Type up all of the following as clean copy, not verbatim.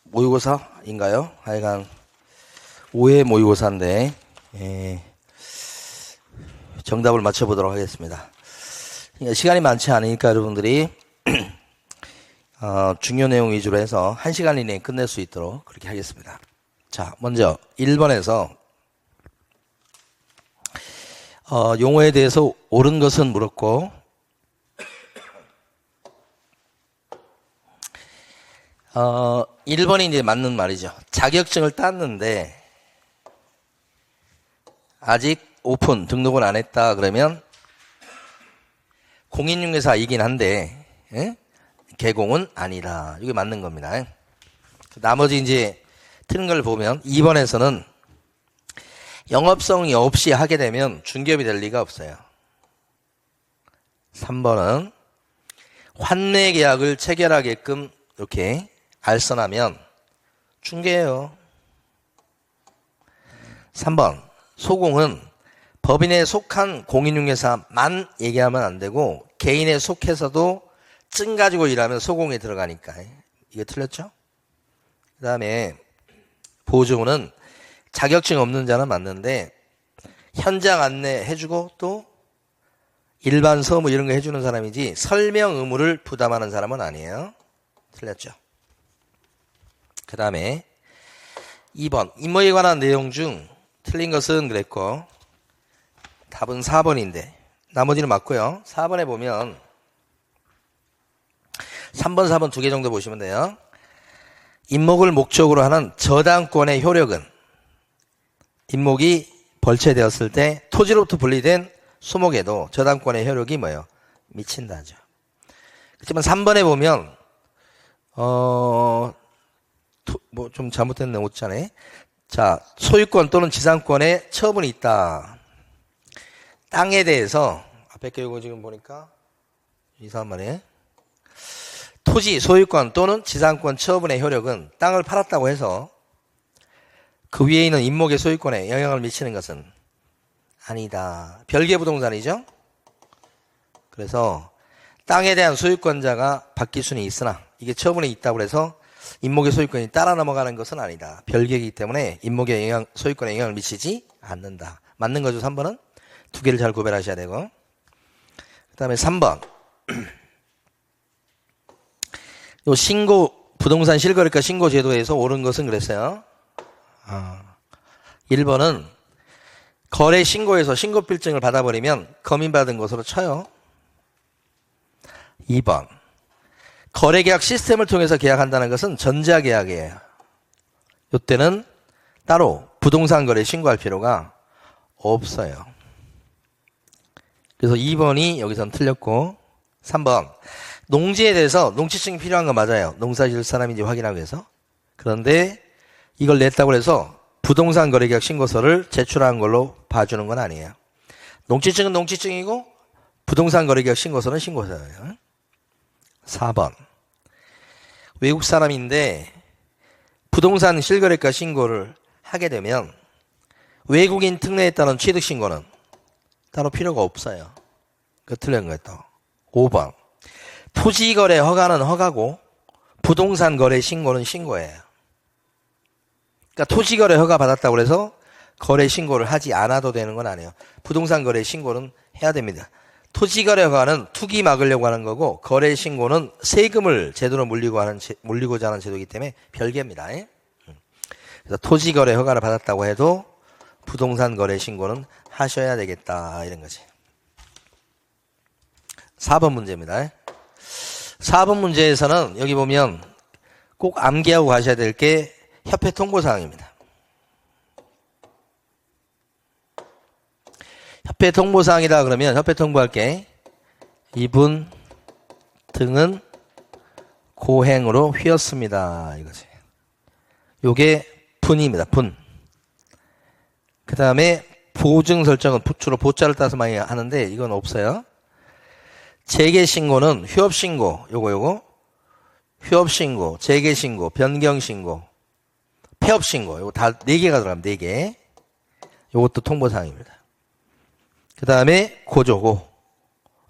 모의고사인가요? 하여간 5회 모의고사인데 정답을 맞춰보도록 하겠습니다. 시간이 많지 않으니까 여러분들이 중요 내용 위주로 해서 1시간 이내에 끝낼 수 있도록 그렇게 하겠습니다. 자, 먼저 1번에서 용어에 대해서 옳은 것은 물었고 1번이 이제 맞는 말이죠. 자격증을 땄는데 아직 오픈 등록을 안 했다 그러면 공인중개사이긴 한데 개공은 아니다. 이게 맞는 겁니다. 나머지 이제 틀린 걸 보면 2번에서는 영업성이 없이 하게 되면 중개업이 될 리가 없어요. 3번은 환매 계약을 체결하게끔 이렇게 알선하면 중개예요. 3번 소공은 법인에 속한 공인중개사만 얘기하면 안 되고 개인에 속해서도 증 가지고 일하면 소공에 들어가니까. 이거 틀렸죠? 그 다음에 보증은 자격증 없는 자는 맞는데 현장 안내 해주고 또 일반 서무 이런 거 해주는 사람이지 설명 의무를 부담하는 사람은 아니에요. 틀렸죠? 그 다음에 2번 임모에 관한 내용 중 틀린 것은 그랬고 답은 4번인데 나머지는 맞고요. 4번에 보면 3번, 4번 두 개 정도 보시면 돼요. 임목을 목적으로 하는 저당권의 효력은 임목이 벌채되었을 때 토지로부터 분리된 수목에도 저당권의 효력이 뭐예요? 미친다죠. 그렇지만 3번에 보면 뭐 좀 잘못된 내용 있잖아요. 자, 소유권 또는 지상권에 처분이 있다. 땅에 대해서 앞에 게 이거 지금 보니까 이상한 말이에요. 토지 소유권 또는 지상권 처분의 효력은 땅을 팔았다고 해서 그 위에 있는 임목의 소유권에 영향을 미치는 것은 아니다. 별개 부동산이죠. 그래서 땅에 대한 소유권자가 바뀔 수는 있으나 이게 처분에 있다고 해서 임목의 소유권이 따라 넘어가는 것은 아니다. 별개이기 때문에 임목의 소유권에 영향을 미치지 않는다. 맞는 거죠. 3번은 두 개를 잘 구별하셔야 되고 그 다음에 3번 요 신고 부동산 실거래가 신고 제도에서 옳은 것은 그랬어요. 1번은 거래 신고에서 신고필증을 받아버리면 검인받은 것으로 쳐요. 2번 거래계약 시스템을 통해서 계약한다는 것은 전자계약이에요. 이때는 따로 부동산 거래 신고할 필요가 없어요. 그래서 2번이 여기선 틀렸고 3번 농지에 대해서 농지증이 필요한 거 맞아요. 농사 지을 사람인지 확인하기 위해서. 그런데 이걸 냈다고 해서 부동산 거래계약 신고서를 제출한 걸로 봐주는 건 아니에요. 농지증은 농지증이고 부동산 거래계약 신고서는 신고서예요. 4번 외국 사람인데 부동산 실거래가 신고를 하게 되면 외국인 특례에 따른 취득신고는 따로 필요가 없어요. 그 틀린 거예요. 또 5번 토지거래 허가는 허가고 부동산 거래 신고는 신고예요. 그러니까 토지거래 허가 받았다고 해서 거래 신고를 하지 않아도 되는 건 아니에요. 부동산 거래 신고는 해야 됩니다. 토지거래 허가는 투기 막으려고 하는 거고 거래 신고는 세금을 제대로 물리고자 하는 제도이기 때문에 별개입니다. 그래서 토지거래 허가를 받았다고 해도 부동산 거래 신고는 하셔야 되겠다 이런 거지. 4번 문제입니다. 4번 문제에서는 여기 보면 꼭 암기하고 가셔야 될 게 협회 통보사항입니다. 협회 통보사항이다 그러면 협회 통보할게. 이분 등은 고행으로 휘었습니다. 이거지. 요게 분입니다. 분. 그 다음에 보증 설정은 주로 보자를 따서 많이 하는데 이건 없어요. 재개신고는 휴업신고, 요거, 휴업신고, 재개신고, 변경신고, 폐업신고, 요거 다 4개가 들어갑니다. 4개. 요것도 통보사항입니다. 그 다음에 고조고,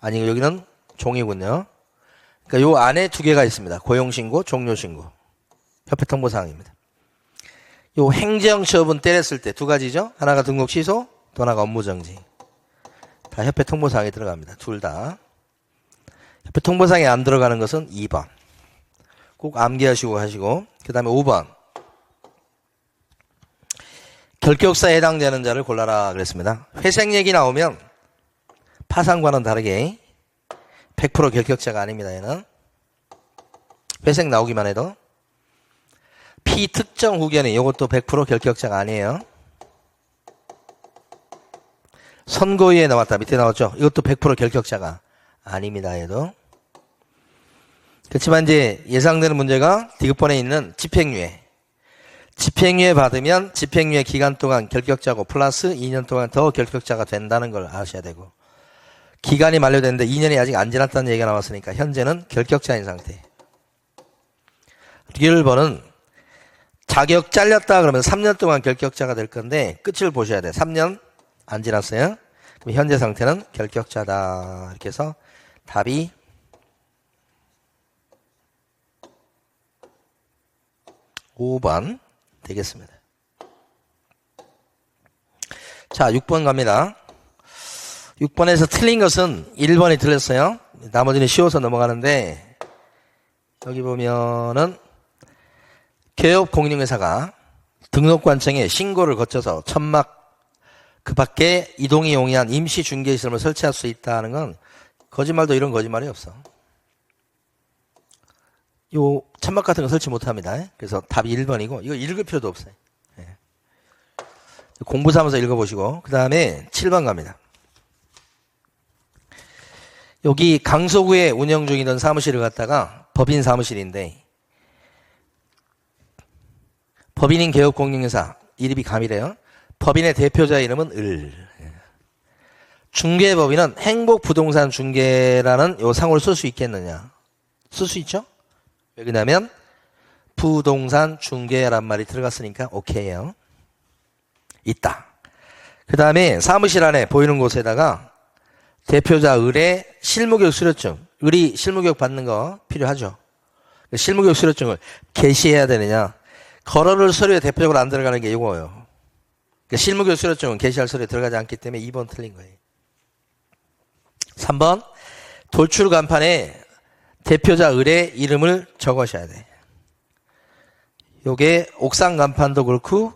아니, 여기는 종이군요. 그러니까 요 안에 2개가 있습니다. 고용신고, 종료신고. 협회 통보사항입니다. 요 행정처분 때렸을 때 두 가지죠. 하나가 등록 취소, 또 하나가 업무정지. 다 협회 통보사항에 들어갑니다. 둘 다. 협회 통보사항에 안 들어가는 것은 2번. 꼭 암기하시고 하시고. 그 다음에 5번. 결격사에 해당되는 자를 골라라 그랬습니다. 회생 얘기 나오면 파산과는 다르게 100% 결격자가 아닙니다. 얘는. 회생 나오기만 해도. 피특정 후견인 이것도 100% 결격자가 아니에요. 선고유예 나왔다. 밑에 나왔죠. 이것도 100% 결격자가 아닙니다. 얘도. 그렇지만 이제 예상되는 문제가 디귿번에 있는 집행유예. 집행유예 받으면 집행유예 기간 동안 결격자고 플러스 2년 동안 더 결격자가 된다는 걸 아셔야 되고, 기간이 만료됐는데 2년이 아직 안 지났다는 얘기가 나왔으니까 현재는 결격자인 상태. 1번은 자격 잘렸다 그러면 3년 동안 결격자가 될 건데 끝을 보셔야 돼. 3년 안 지났어요. 그럼 현재 상태는 결격자다. 이렇게 해서 답이 5번 되겠습니다. 자, 6번 갑니다. 6번에서 틀린 것은 1번이 틀렸어요. 나머지는 쉬워서 넘어가는데, 여기 보면은 개업공인중개사가 등록관청에 신고를 거쳐서 천막 그 밖에 이동이 용이한 임시 중개시설을 설치할 수 있다는 건 거짓말도 이런 거짓말이 없어. 요 천막 같은 거 설치 못합니다. 그래서 답이 1번이고 이거 읽을 필요도 없어요. 공부 삼아서 읽어보시고 그 다음에 7번 갑니다. 여기 강서구에 운영 중이던 사무실을 갖다가 법인 사무실인데 법인인 개업공인중개사 이름이 감이래요. 법인의 대표자 이름은 을. 중개법인은 행복부동산 중개라는 요 상호를 쓸 수 있겠느냐? 쓸 수 있죠? 왜 그러냐면 부동산 중개란 말이 들어갔으니까 오케이요. 있다. 그 다음에 사무실 안에 보이는 곳에다가 대표자 을의 실무교육 수료증, 을이 실무교육 받는 거 필요하죠. 실무교육 수료증을 게시해야 되느냐? 거론을 서류에 대표적으로 안 들어가는 게 이거예요. 실무교육 수료증은 게시할 서류에 들어가지 않기 때문에 2번 틀린 거예요. 3번 돌출 간판에 대표자 을의 이름을 적으셔야 돼. 요게 옥상 간판도 그렇고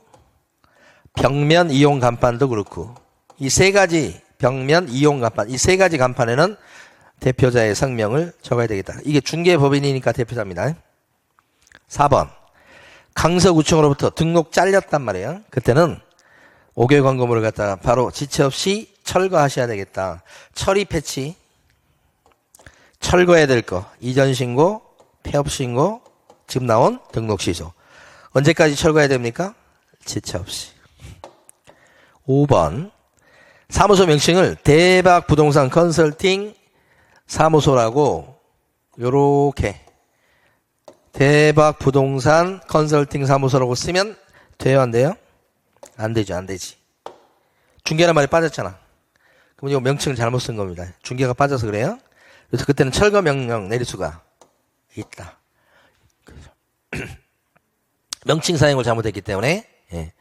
벽면 이용 간판도 그렇고 이 세 가지 벽면 이용 간판 이 세 가지 간판에는 대표자의 성명을 적어야 되겠다. 이게 중개법인이니까 대표자입니다. 4번 강서구청으로부터 등록 잘렸단 말이에요. 그때는 5개월 광고물을 갖다가 바로 지체 없이 철거하셔야 되겠다. 처리 패치 철거해야 될 거 이전 신고, 폐업 신고, 지금 나온 등록 취소. 언제까지 철거해야 됩니까? 지체 없이. 5번 사무소 명칭을 대박 부동산 컨설팅 사무소라고 요렇게 대박 부동산 컨설팅 사무소라고 쓰면 돼요, 안 돼요? 안 되죠, 안 되지. 중개란 말이 빠졌잖아. 그럼 이거 명칭을 잘못 쓴 겁니다. 중개가 빠져서 그래요. 그래서 그때는 철거 명령 내릴 수가 있다. 명칭 사용을 잘못했기 때문에. 예.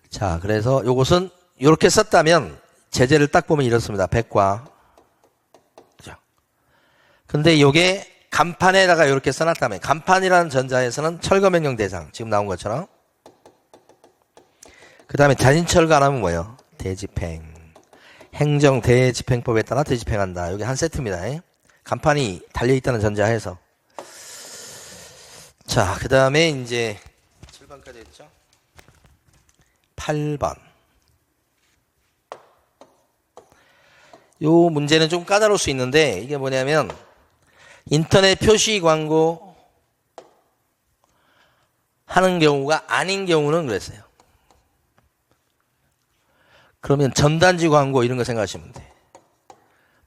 자, 그래서 요것은 이렇게 썼다면 제재를 딱 보면 이렇습니다. 백과. 그죠? 근데 요게 간판에다가 이렇게 써놨다면 간판이라는 전자에서는 철거 명령 대상 지금 나온 것처럼. 그 다음에 자진철거 안 하면 뭐예요? 대집행. 행정 대집행법에 따라 대집행한다. 여기 한 세트입니다. 간판이 달려있다는 전제하에서. 자, 그 다음에 이제 7번까지 했죠? 8번. 요 문제는 좀 까다로울 수 있는데 이게 뭐냐면 인터넷 표시 광고 하는 경우가 아닌 경우는 그랬어요. 그러면 전단지 광고 이런 거 생각하시면 돼.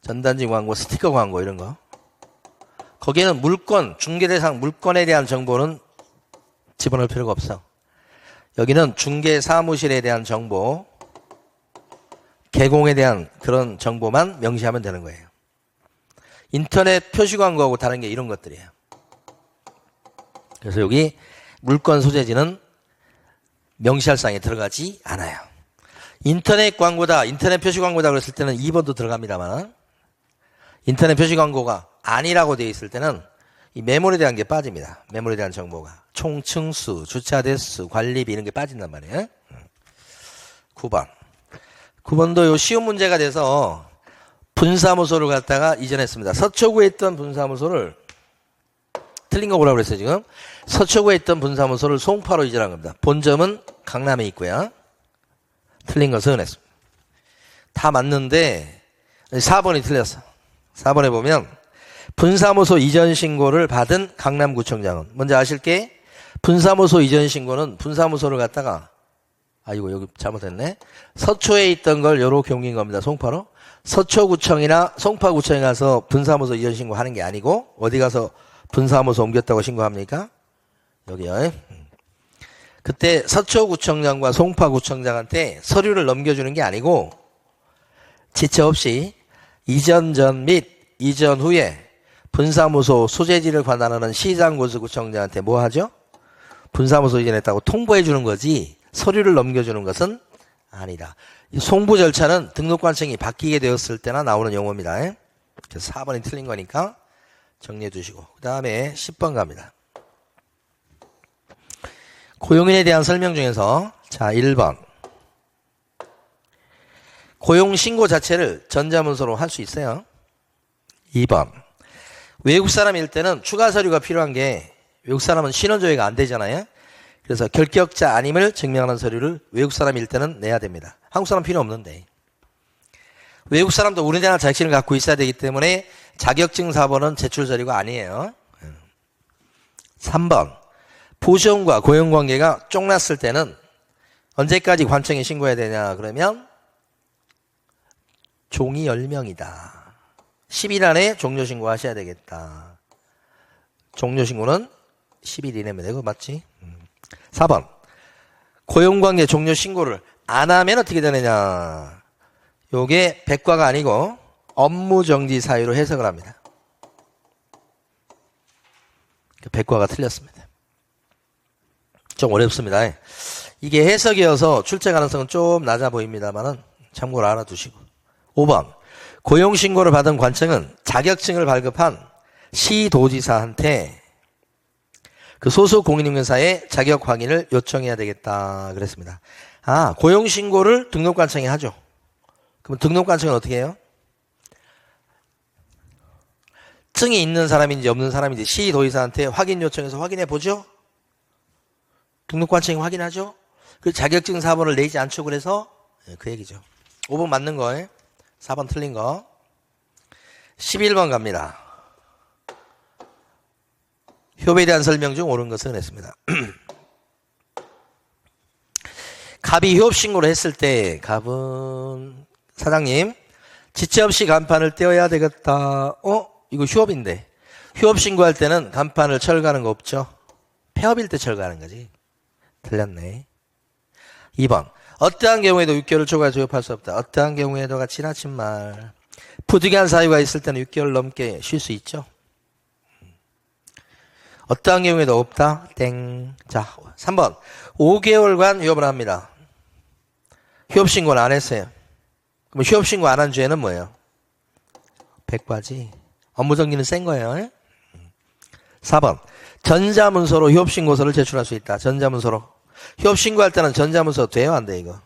전단지 광고, 스티커 광고 이런 거. 거기에는 물건, 중개대상 물건에 대한 정보는 집어넣을 필요가 없어. 여기는 중개사무실에 대한 정보, 개공에 대한 그런 정보만 명시하면 되는 거예요. 인터넷 표시 광고하고 다른 게 이런 것들이에요. 그래서 여기 물건 소재지는 명시할 사항에 들어가지 않아요. 인터넷 광고다, 인터넷 표시 광고다 그랬을 때는 2번도 들어갑니다만 인터넷 표시 광고가 아니라고 되어 있을 때는 이 매물에 대한 게 빠집니다. 매물에 대한 정보가. 총 층수, 주차 대수, 관리비 이런 게 빠진단 말이에요. 9번. 9번도 요 쉬운 문제가 돼서 분사무소를 갖다가 이전했습니다. 서초구에 있던 분사무소를 틀린 거 뭐라고 그랬어요 지금? 서초구에 있던 분사무소를 송파로 이전한 겁니다. 본점은 강남에 있고요. 틀린 거 서운했습니다. 다 맞는데 4번이 틀렸어. 4번에 보면 분사무소 이전 신고를 받은 강남구청장은 먼저 아실 게 분사무소 이전 신고는 분사무소를 갖다가 아이고 여기 잘못했네. 서초에 있던 걸 요렇게 옮긴 겁니다. 송파로. 서초구청이나 송파구청에 가서 분사무소 이전 신고하는 게 아니고 어디 가서 분사무소 옮겼다고 신고합니까? 여기요. 그때 서초구청장과 송파구청장한테 서류를 넘겨주는 게 아니고 지체 없이 이전 전 및 이전 후에 분사무소 소재지를 관할하는 시장군수구청장한테 뭐 하죠? 분사무소 이전했다고 통보해 주는 거지 서류를 넘겨주는 것은 아니다. 이 송부 절차는 등록관청이 바뀌게 되었을 때나 나오는 용어입니다. 그래서 4번이 틀린 거니까 정리해 두시고 그 다음에 10번 갑니다. 고용인에 대한 설명 중에서 자 1번 고용신고 자체를 전자문서로 할 수 있어요. 2번 외국 사람일 때는 추가 서류가 필요한 게 외국 사람은 신원조회가 안 되잖아요. 그래서 결격자 아님을 증명하는 서류를 외국 사람일 때는 내야 됩니다. 한국 사람 필요 없는데 외국 사람도 우리나라 자격증을 갖고 있어야 되기 때문에 자격증 4번은 제출 서류가 아니에요. 3번 부시험과 고용관계가 쫑났을 때는 언제까지 관청에 신고해야 되냐 그러면 종이 10명이다. 10일 안에 종료신고 하셔야 되겠다. 종료신고는 10일 이내면 되고 맞지? 4번 고용관계 종료신고를 안 하면 어떻게 되느냐. 요게 백과가 아니고 업무정지 사유로 해석을 합니다. 백과가 틀렸습니다. 좀 어렵습니다. 이게 해석이어서 출제 가능성은 좀 낮아 보입니다만은 참고로 알아두시고 5번 고용신고를 받은 관청은 자격증을 발급한 시도지사한테 그 소속 공인인증사의 자격 확인을 요청해야 되겠다 그랬습니다. 아 고용신고를 등록관청이 하죠. 그럼 등록관청은 어떻게 해요? 증이 있는 사람인지 없는 사람인지 시도지사한테 확인 요청해서 확인해 보죠. 등록관청이 확인하죠. 그 자격증 4번을 내지 않죠. 그래서 그 얘기죠. 5번 맞는 거예요. 4번 틀린 거. 11번 갑니다. 협의에 대한 설명 중 옳은 것은 했습니다. 갑이 휴업신고를 했을 때 갑은 사장님 지체 없이 간판을 떼어야 되겠다. 이거 휴업인데 휴업신고할 때는 간판을 철거하는 거 없죠. 폐업일 때 철거하는 거지. 틀렸네. 2번 어떠한 경우에도 6개월을 초과해 조업할 수 없다. 어떠한 경우에도가 지나친 말. 부득이한 사유가 있을 때는 6개월 넘게 쉴 수 있죠. 어떠한 경우에도 없다. 땡. 자 3번 5개월간 휴업을 합니다. 휴업신고는 안 했어요. 그럼 휴업신고 안 한 죄는 뭐예요? 백과지. 업무정지는 센 거예요. 4번 전자문서로 휴업신고서를 제출할 수 있다. 전자문서로. 휴업신고할 때는 전자문서 돼요? 안 돼 이거?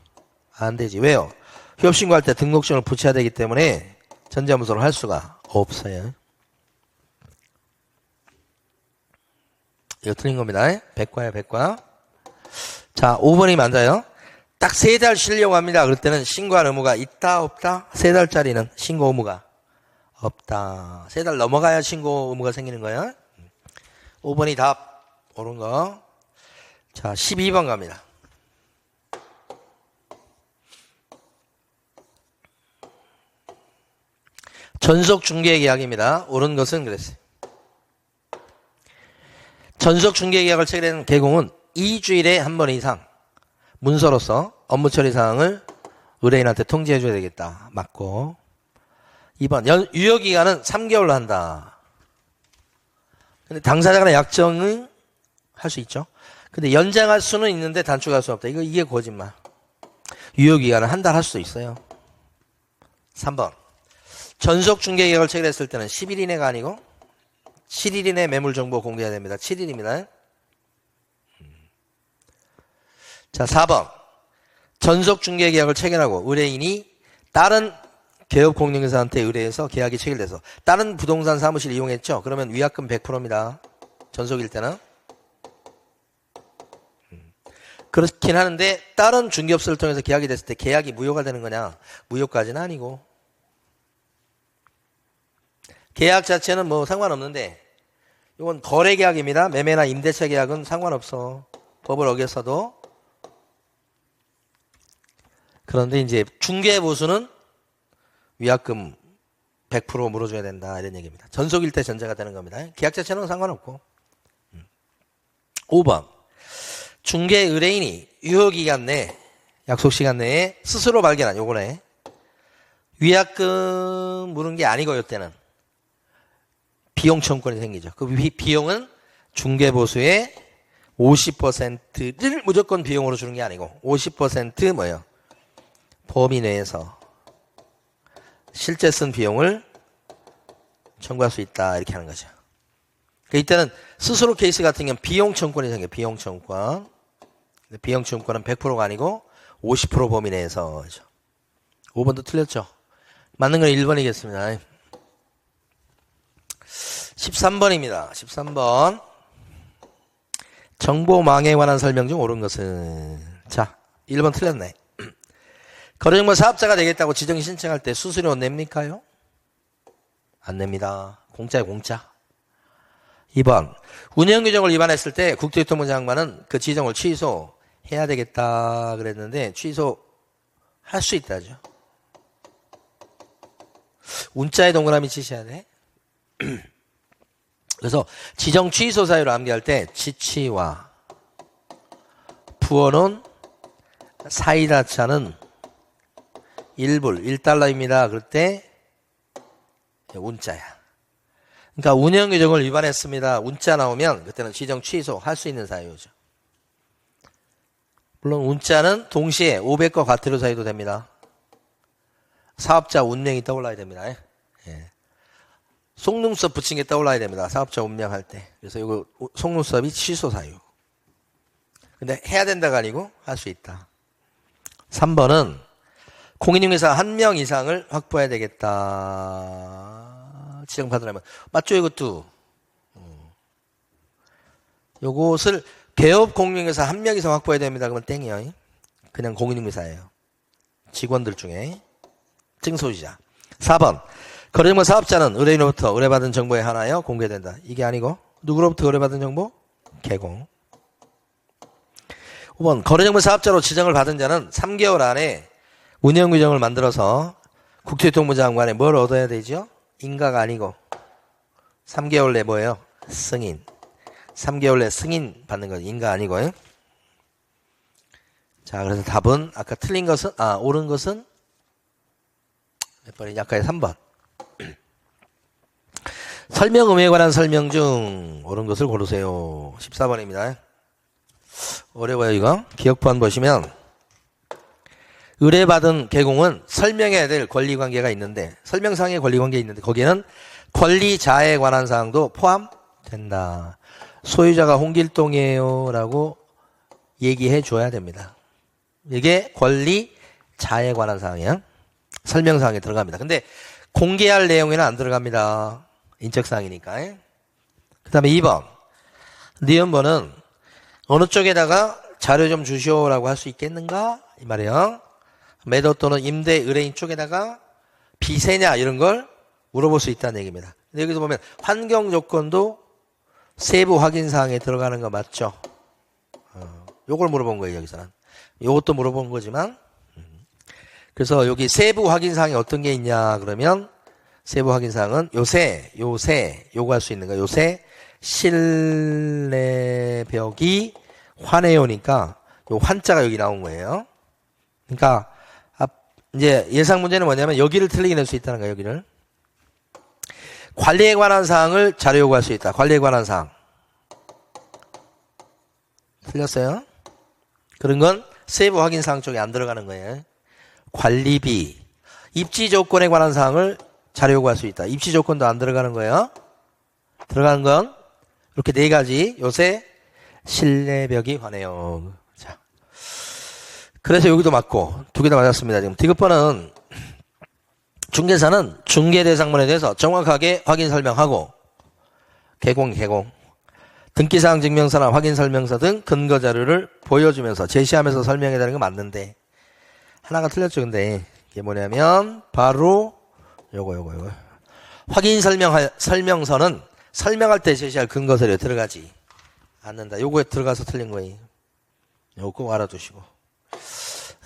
안 되지. 왜요? 휴업신고할 때 등록증을 붙여야 되기 때문에 전자문서로 할 수가 없어요. 이거 틀린 겁니다. 백과야 백과. 자 5번이 맞아요. 딱 3달 쉬려고 합니다. 그럴 때는 신고할 의무가 있다 없다? 3달짜리는 신고 의무가 없다. 3달 넘어가야 신고 의무가 생기는 거예요. 5번이 답 옳은 거. 자 12번 갑니다. 전속중개계약입니다. 옳은 것은 그랬어요. 전속중개계약을 체결한 개공은 2주일에 한 번 이상 문서로서 업무 처리 사항을 의뢰인한테 통지해 줘야 되겠다. 맞고. 2번 유효기간은 3개월로 한다. 근데 당사자 간의 약정은 할 수 있죠. 근데 연장할 수는 있는데 단축할 수는 없다. 이게 거짓말. 유효기간은 한 달 할 수도 있어요. 3번. 전속 중개계약을 체결했을 때는 10일 이내가 아니고 7일 이내 매물 정보 공개해야 됩니다. 7일입니다. 자, 4번. 전속 중개계약을 체결하고 의뢰인이 다른 개업공인중개사한테 의뢰해서 계약이 체결돼서 다른 부동산 사무실 이용했죠? 그러면 위약금 100%입니다. 전속일 때는. 그렇긴 하는데 다른 중개업소를 통해서 계약이 됐을 때 계약이 무효가 되는 거냐? 무효까지는 아니고. 계약 자체는 뭐 상관없는데 이건 거래계약입니다. 매매나 임대차 계약은 상관없어. 법을 어겼어도. 그런데 이제 중개보수는 위약금 100% 물어줘야 된다 이런 얘기입니다. 전속일 때 전제가 되는 겁니다. 계약 자체는 상관없고. 5번. 중개 의뢰인이 유효기간 내 약속시간 내에 스스로 발견한 요거네. 위약금 물은 게 아니고 이때는 비용 청구권이 생기죠. 그 비용은 중개보수의 50%를 무조건 비용으로 주는 게 아니고 50% 뭐예요? 범위 내에서 실제 쓴 비용을 청구할 수 있다 이렇게 하는 거죠. 이때는 스스로 케이스 같은 경우는 비용 청구권이 생겨요. 비용 청구권. 비용 청구권은 100%가 아니고 50% 범위 내에서. 5번도 틀렸죠. 맞는 건 1번이겠습니다. 13번입니다. 13번. 정보망해에 관한 설명 중 옳은 것은. 자, 1번 틀렸네. 거래정보 사업자가 되겠다고 지정 신청할 때 수수료 냅니까요? 안 냅니다. 공짜에 공짜. 2번. 운영규정을 위반했을 때 국토교통부 장관은 그 지정을 취소해야 되겠다 그랬는데 취소할 수 있다죠. 운자에 동그라미 치셔야 돼. 그래서 지정 취소 사유를 암기할 때 지치와 부어놓은 사이다차는 1불, 1달러입니다. 그럴 때 운자야. 그러니까 운영규정을 위반했습니다. 운자 나오면 그때는 지정 취소할 수 있는 사유죠. 물론 운자는 동시에 500과 과태료 사유도 됩니다. 사업자 운명이 떠올라야 됩니다. 예. 속눈썹 붙인 게 떠올라야 됩니다. 사업자 운명할 때. 그래서 이거 속눈썹이 취소 사유. 근데 해야 된다가 아니고 할 수 있다. 3번은 공인중개사 1명 이상을 확보해야 되겠다. 지정받으려면. 맞죠, 이것도? 요것을 개업공인중개사 1명 이상 확보해야 됩니다. 그러면 땡이요. 그냥 공인중개사예요. 직원들 중에. 증소유자. 4번. 거래정보 사업자는 의뢰인으로부터 의뢰받은 정보에 한하여 공개된다. 이게 아니고 누구로부터 의뢰받은 정보? 개공. 5번. 거래정보 사업자로 지정을 받은 자는 3개월 안에 운영규정을 만들어서 국토교통부 장관에 뭘 얻어야 되죠? 인가가 아니고 3개월 내 뭐예요? 승인. 3개월 내 승인 받는 건 인가 아니고요. 자, 그래서 답은 아까 틀린 것은 옳은 것은 몇 번이냐? 아까 3번. 설명 의무에 관한 설명 중 옳은 것을 고르세요. 14번입니다. 어려워요, 이거. 기억부안 보시면 의뢰받은 개공은 설명해야 될 권리관계가 있는데 설명상의 권리관계가 있는데 거기에는 권리자에 관한 사항도 포함된다. 소유자가 홍길동이에요 라고 얘기해 줘야 됩니다. 이게 권리자에 관한 사항이야. 설명사항에 들어갑니다. 근데 공개할 내용에는 안 들어갑니다. 인적사항이니까. 그 다음에 2번. 니은번은 어느 쪽에다가 자료 좀 주시오라고 할 수 있겠는가? 이 말이에요. 매도 또는 임대 의뢰인 쪽에다가 비세냐 이런 걸 물어볼 수 있다는 얘기입니다. 근데 여기서 보면 환경 조건도 세부 확인 사항에 들어가는 거 맞죠? 요걸 물어본 거예요, 여기서는. 요것도 물어본 거지만. 그래서 여기 세부 확인 사항이 어떤 게 있냐 그러면 세부 확인 사항은 요새 요구할 수 있는 거. 요새 실내 벽이 환해요니까 요 환자가 여기 나온 거예요. 그러니까 이제 예상 문제는 뭐냐면 여기를 틀리게 낼 수 있다는 거예요. 여기를. 관리에 관한 사항을 자료 요구할 수 있다. 관리에 관한 사항. 틀렸어요? 그런 건 세부 확인 사항 쪽에 안 들어가는 거예요. 관리비, 입지 조건에 관한 사항을 자료 요구할 수 있다. 입지 조건도 안 들어가는 거예요. 들어가는 건 이렇게 네 가지. 요새 실내벽이 관해요. 자, 그래서 여기도 맞고 두 개 다 맞았습니다. 지금 디귿번은 중개사는 중개대상문에 대해서 정확하게 확인 설명하고 개공 등기사항 증명서나 확인설명서 등 근거자료를 보여주면서 제시하면서 설명해야 되는 거 맞는데 하나가 틀렸죠. 근데 이게 뭐냐면 바로 요거 설명서는 설명할 때 제시할 근거자료에 들어가지 않는다. 요거에 들어가서 틀린 거예요. 요거 꼭 알아두시고.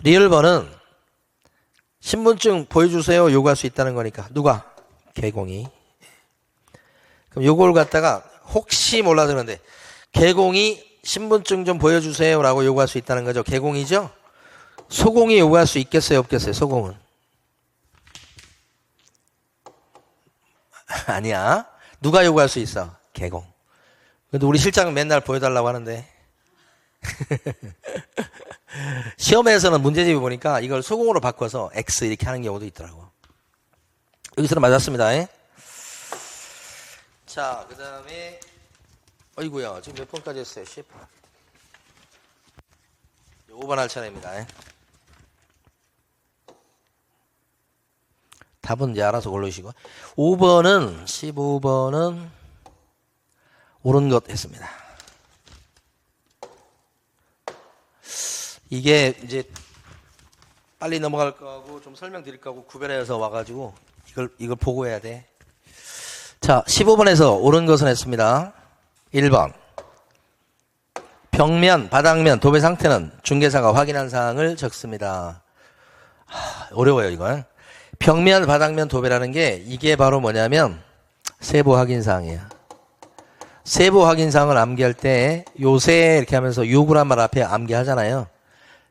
리얼번은 신분증 보여주세요 요구할 수 있다는 거니까 누가? 개공이. 그럼 요걸 갖다가 혹시 몰라서 그런데 개공이 신분증 좀 보여주세요 라고 요구할 수 있다는 거죠. 개공이죠. 소공이 요구할 수 있겠어요 없겠어요? 소공은 아니야. 누가 요구할 수 있어? 개공. 근데 우리 실장은 맨날 보여달라고 하는데 시험에서는 문제집을 보니까 이걸 소공으로 바꿔서 X 이렇게 하는 경우도 있더라고. 여기서는 맞았습니다. 자, 그 다음에 어이구야 지금 몇 번까지 했어요? 10. 5번 할 차례입니다. 답은 이제 알아서 고르시고 5번은 15번은 옳은 것 했습니다. 이게 이제 빨리 넘어갈 거하고 좀 설명드릴 거하고 구별해서 와가지고 이걸 보고 해야 돼. 자, 15번에서 옳은 것은 했습니다. 1번. 벽면, 바닥면, 도배 상태는 중개사가 확인한 사항을 적습니다. 어려워요, 이건. 벽면, 바닥면, 도배라는 게 이게 바로 뭐냐면 세부 확인 사항이에요. 세부 확인 사항을 암기할 때 요새 이렇게 하면서 요구란 말 앞에 암기하잖아요.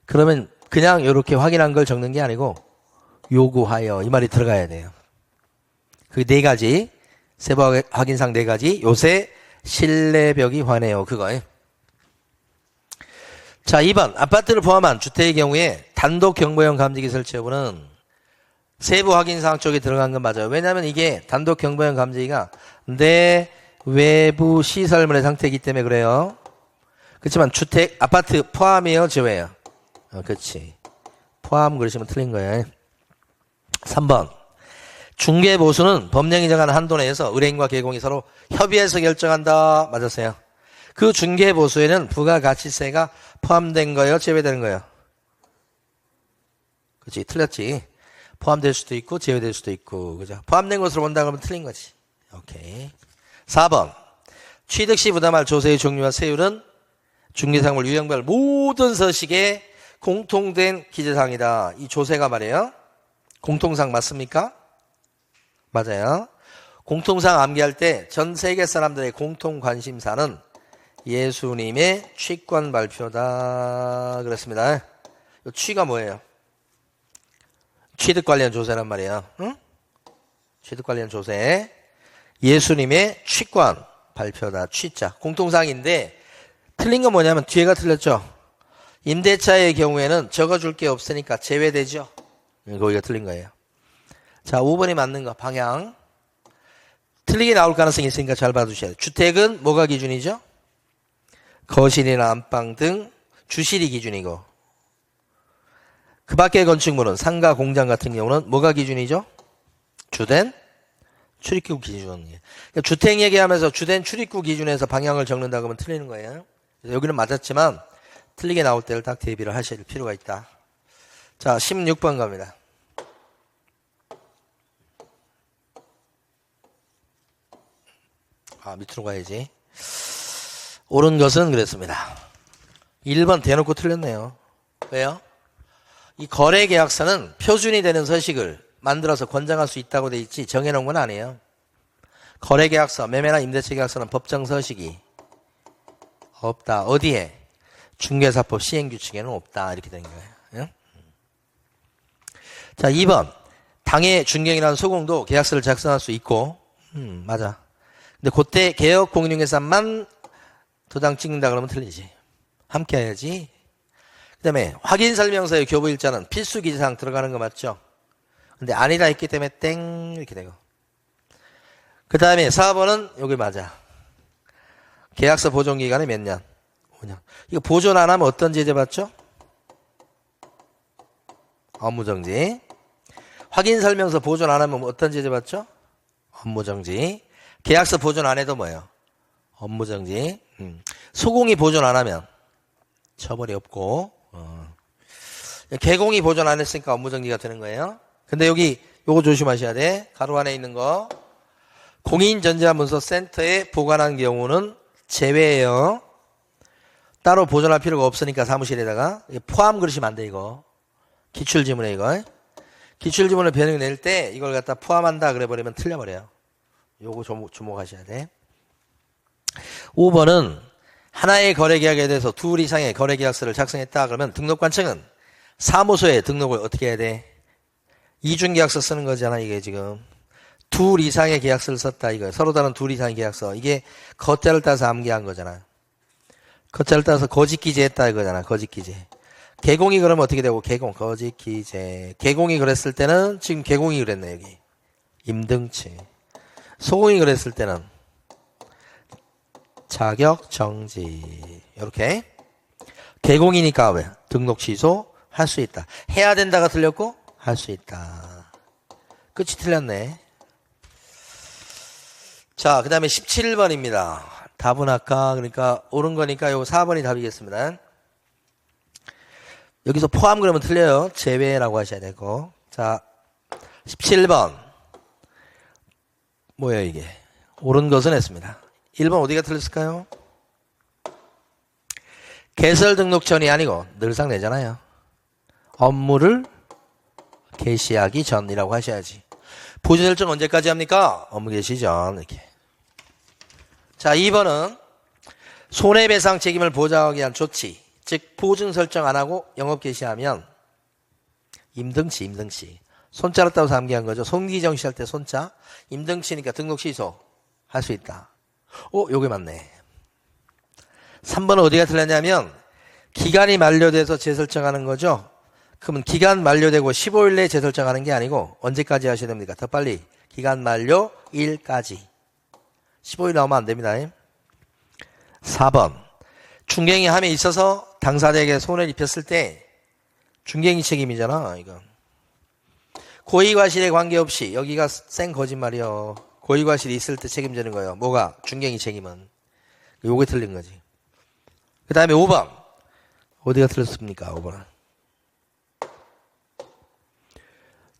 그러면 그냥 이렇게 확인한 걸 적는 게 아니고 요구하여 이 말이 들어가야 돼요. 그 네 가지 세부 확인사항 네 가지 요새 실내벽이 관해요. 그거. 자, 2번 아파트를 포함한 주택의 경우에 단독 경보형 감지기 설치 여부는 세부 확인사항 쪽에 들어간 건 맞아요. 왜냐하면 이게 단독 경보형 감지기가 내 외부 시설물의 상태이기 때문에 그래요. 그렇지만 주택 아파트 포함이에요 제외예요? 그렇지. 포함 그러시면 틀린 거예요. 3번. 중개보수는 법령이 정한 한도 내에서 의뢰인과 개공이 서로 협의해서 결정한다. 맞았어요. 그 중개보수에는 부가가치세가 포함된 거예요? 제외되는 거예요? 그렇지. 틀렸지. 포함될 수도 있고 제외될 수도 있고. 그죠? 포함된 것으로 본다 그러면 틀린 거지. 오케이. 4번. 취득 시 부담할 조세의 종류와 세율은 중개사물 유형별 모든 서식에 공통된 기재사항이다. 이 조세가 말이에요. 공통사항 맞습니까? 맞아요. 공통사항 암기할 때 전 세계 사람들의 공통 관심사는 예수님의 취권 발표다. 그렇습니다. 이 취가 뭐예요? 취득 관련 조세란 말이에요. 응? 취득 관련 조세. 예수님의 취권 발표다. 취자. 공통사항인데 틀린 건 뭐냐면 뒤에가 틀렸죠. 임대차의 경우에는 적어줄 게 없으니까 제외되죠. 거기가 틀린 거예요. 자, 5번이 맞는 거 방향. 틀리게 나올 가능성이 있으니까 잘 봐두셔야 돼요. 주택은 뭐가 기준이죠? 거실이나 안방 등 주실이 기준이고 그 밖의 건축물은 상가, 공장 같은 경우는 뭐가 기준이죠? 주된 출입구 기준. 그러니까 주택 얘기하면서 주된 출입구 기준에서 방향을 적는다 그러면 틀리는 거예요. 그래서 여기는 맞았지만 틀리게 나올 때를 딱 대비를 하실 필요가 있다. 자, 16번 갑니다. 밑으로 가야지. 옳은 것은 그랬습니다. 1번 대놓고 틀렸네요. 왜요? 이 거래계약서는 표준이 되는 서식을 만들어서 권장할 수 있다고 돼 있지 정해놓은 건 아니에요. 거래계약서, 매매나 임대차 계약서는 법정 서식이 없다. 어디에? 중개사법 시행규칙에는 없다. 이렇게 된 거예요. 응? 자, 2번. 당해 준경이라는 소공도 계약서를 작성할 수 있고, 맞아. 근데 그때 개업 공인중개사만 도장 찍는다 그러면 틀리지. 함께 해야지. 그 다음에 확인 설명서의 교부 일자는 필수 기재사항 들어가는 거 맞죠? 근데 아니다 했기 때문에 땡 이렇게 되고. 그 다음에 4번은 여기 맞아. 계약서 보존 기간이 몇 년? 5년. 이거 보존 안 하면 어떤 제재 받죠? 업무정지. 확인 설명서 보존 안 하면 어떤 제재 받죠? 업무정지. 계약서 보존 안 해도 뭐예요? 업무정지. 소공이 보존 안 하면 처벌이 없고, 개공이 보존 안 했으니까 업무정지가 되는 거예요. 근데 여기 요거 조심하셔야 돼. 가로 안에 있는 거. 공인전자문서센터에 보관한 경우는 제외예요. 따로 보존할 필요가 없으니까 사무실에다가 포함 그러시면 안 돼. 이거 기출지문에 이거 기출지문을 변형 낼 때 이걸 갖다 포함한다 그래 버리면 틀려버려요. 요거 주목하셔야 돼. 5번은 하나의 거래계약에 대해서 둘 이상의 거래계약서를 작성했다 그러면 등록관청은 사무소에 등록을 어떻게 해야 돼? 이중계약서 쓰는 거잖아. 이게 지금 둘 이상의 계약서를 썼다 이거예요. 서로 다른 둘 이상의 계약서. 이게 겉자를 따서 암기한 거잖아. 겉자를 따서 거짓기재했다 이거잖아. 거짓기재. 개공이 그러면 어떻게 되고? 개공, 거짓기재. 개공이 그랬을 때는 지금 개공이 그랬네 여기. 임등치. 소공이 그랬을 때는 자격정지. 이렇게. 개공이니까 왜? 등록 취소 할 수 있다. 해야 된다가 틀렸고 할 수 있다. 끝이 틀렸네. 자, 그 다음에 17번입니다. 답은 아까 그러니까 옳은 거니까 요 4번이 답이겠습니다. 여기서 포함 그러면 틀려요. 제외라고 하셔야 되고. 자, 17번. 뭐예요 이게? 옳은 것은 했습니다. 1번 어디가 틀렸을까요? 개설 등록 전이 아니고 늘상 내잖아요. 업무를 개시하기 전이라고 하셔야지. 보조 설정 언제까지 합니까? 업무 개시 전 이렇게. 자, 2번은 손해배상 책임을 보장하기 위한 조치. 즉 보증 설정 안 하고 영업 개시하면 임등치. 손자를 따서 암기한 거죠. 손기정시 할 때 손자. 임등치니까 등록 취소 할 수 있다. 요게 맞네. 3번은 어디가 틀렸냐면 기간이 만료돼서 재설정하는 거죠. 그러면 기간 만료되고 15일 내에 재설정하는 게 아니고 언제까지 하셔야 됩니까? 더 빨리. 기간 만료 일까지. 15일 나오면 안 됩니다. 4번. 중개행위 함에 있어서 당사자에게 손해를 입혔을 때 중개행위 책임이잖아. 이거. 고의과실에 관계없이 여기가 생 거짓말이요. 고의과실이 있을 때 책임지는 거예요. 뭐가? 중개행위 책임은. 요게 틀린 거지. 그 다음에 5번. 어디가 틀렸습니까? 5번은.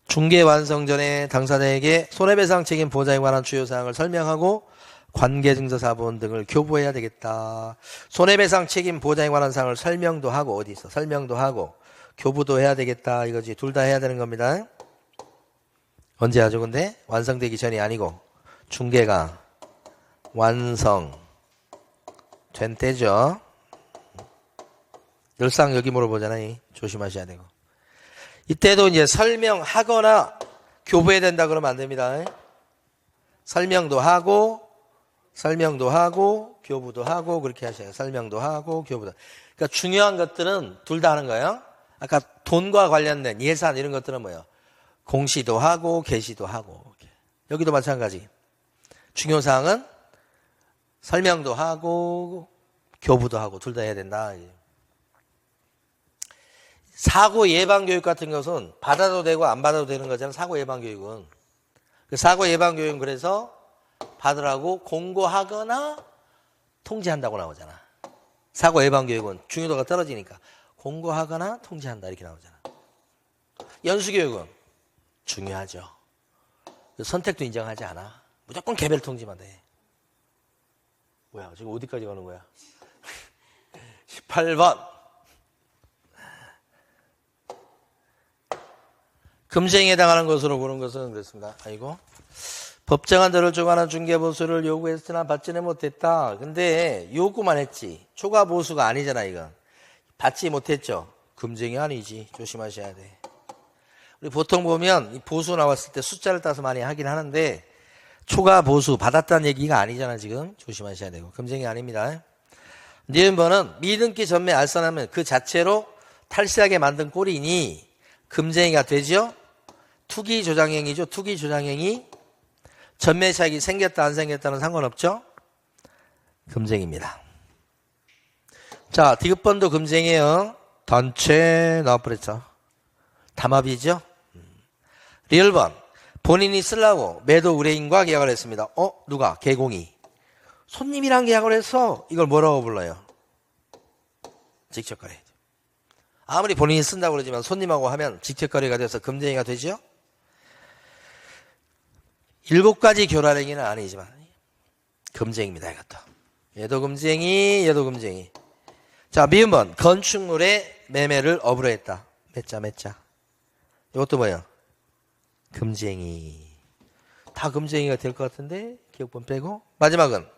중개 완성 전에 당사자에게 손해배상 책임 보장에 관한 주요 사항을 설명하고 관계증서사본 등을 교부해야 되겠다. 손해배상 책임 보장에 관한 사항을 설명도 하고 어디 있어? 설명도 하고 교부도 해야 되겠다 이거지. 둘 다 해야 되는 겁니다. 언제 하죠? 근데 완성되기 전이 아니고 중개가 완성된 때죠. 늘상 여기 물어보잖아요. 조심하셔야 되고. 이때도 이제 설명하거나 교부해야 된다 그러면 안 됩니다. 설명도 하고 교부도 하고 그렇게 하셔요. 설명도 하고 교부도. 그러니까 중요한 것들은 둘 다 하는 거예요. 아까 돈과 관련된 예산 이런 것들은 뭐예요? 공시도 하고 개시도 하고. 여기도 마찬가지. 중요 사항은 설명도 하고 교부도 하고 둘 다 해야 된다. 사고 예방 교육 같은 것은 받아도 되고 안 받아도 되는 거잖아요. 사고 예방 교육은. 그 사고 예방 교육은 그래서 받으라고 공고하거나 통지한다고 나오잖아. 사고 예방 교육은 중요도가 떨어지니까 공고하거나 통지한다 이렇게 나오잖아. 연수 교육은 중요하죠. 선택도 인정하지 않아. 무조건 개별 통지만 돼. 뭐야, 지금 어디까지 가는 거야? 18번. 금지행위에 해당하는 것으로 보는 것은 그렇습니다. 아이고. 법정한 대로 주관한 중개보수를 요구했으나 받지는 못했다. 근데 요구만 했지. 초과 보수가 아니잖아, 이건. 받지 못했죠. 금지행위 아니지. 조심하셔야 돼. 우리 보통 보면 이 보수 나왔을 때 숫자를 따서 많이 하긴 하는데 초과 보수 받았다는 얘기가 아니잖아, 지금. 조심하셔야 되고. 금지행위 아닙니다. 니은 번은 미등기 전매 알선하면 그 자체로 탈세하게 만든 꼴이니 금쟁이가 되죠. 투기 조장행위죠. 투기 조장행위. 전매 차익이 생겼다 안 생겼다는 상관없죠. 금쟁입니다. 자, 디귿번도 금쟁이에요. 단체 나와버렸죠. 담합이죠. 리을번 본인이 쓰려고 매도 의뢰인과 계약을 했습니다. 누가? 개공이. 손님이랑 계약을 해서 이걸 뭐라고 불러요? 직접거래. 아무리 본인이 쓴다고 그러지만 손님하고 하면 직접거래가 돼서 금쟁이가 되죠. 7가지 교란행위는 아니지만 금쟁입니다. 이것도. 얘도 금쟁이, 얘도 금쟁이. 자, 미음번 건축물의 매매를 업으로 했다. 매자. 이것도 뭐예요? 금쟁이. 다 금쟁이가 될 것 같은데 기억번 빼고. 마지막은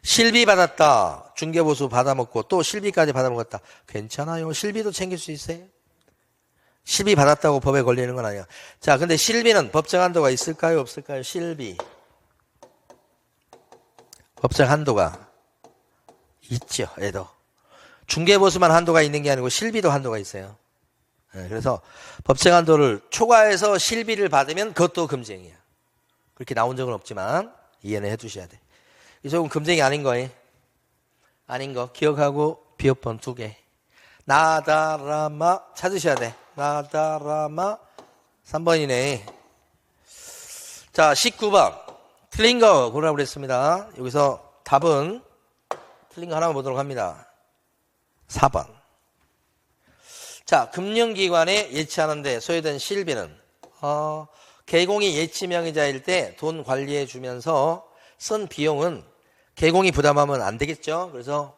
실비 받았다. 중개보수 받아먹고 또 실비까지 받아먹었다. 괜찮아요. 실비도 챙길 수 있어요. 실비 받았다고 법에 걸리는 건 아니에요. 자, 근데 실비는 법정 한도가 있을까요? 없을까요? 실비. 법정 한도가 있죠. 얘도. 중개보수만 한도가 있는 게 아니고 실비도 한도가 있어요. 그래서 법정 한도를 초과해서 실비를 받으면 그것도 금쟁이야. 그렇게 나온 적은 없지만 이해는 해 두셔야 돼. 이 조금 금쟁이 아닌 거예요. 아닌 거 기억하고 비읍번 2개. 나다라마 찾으셔야 돼. 나다라마 3번이네. 자, 19번 틀린 거 고르라고 그랬습니다. 여기서 답은 틀린 거 하나만 보도록 합니다. 4번. 자, 금융기관에 예치하는데 소요된 실비는 개공이 예치명의자일 때 돈 관리해 주면서 쓴 비용은 개공이 부담하면 안 되겠죠. 그래서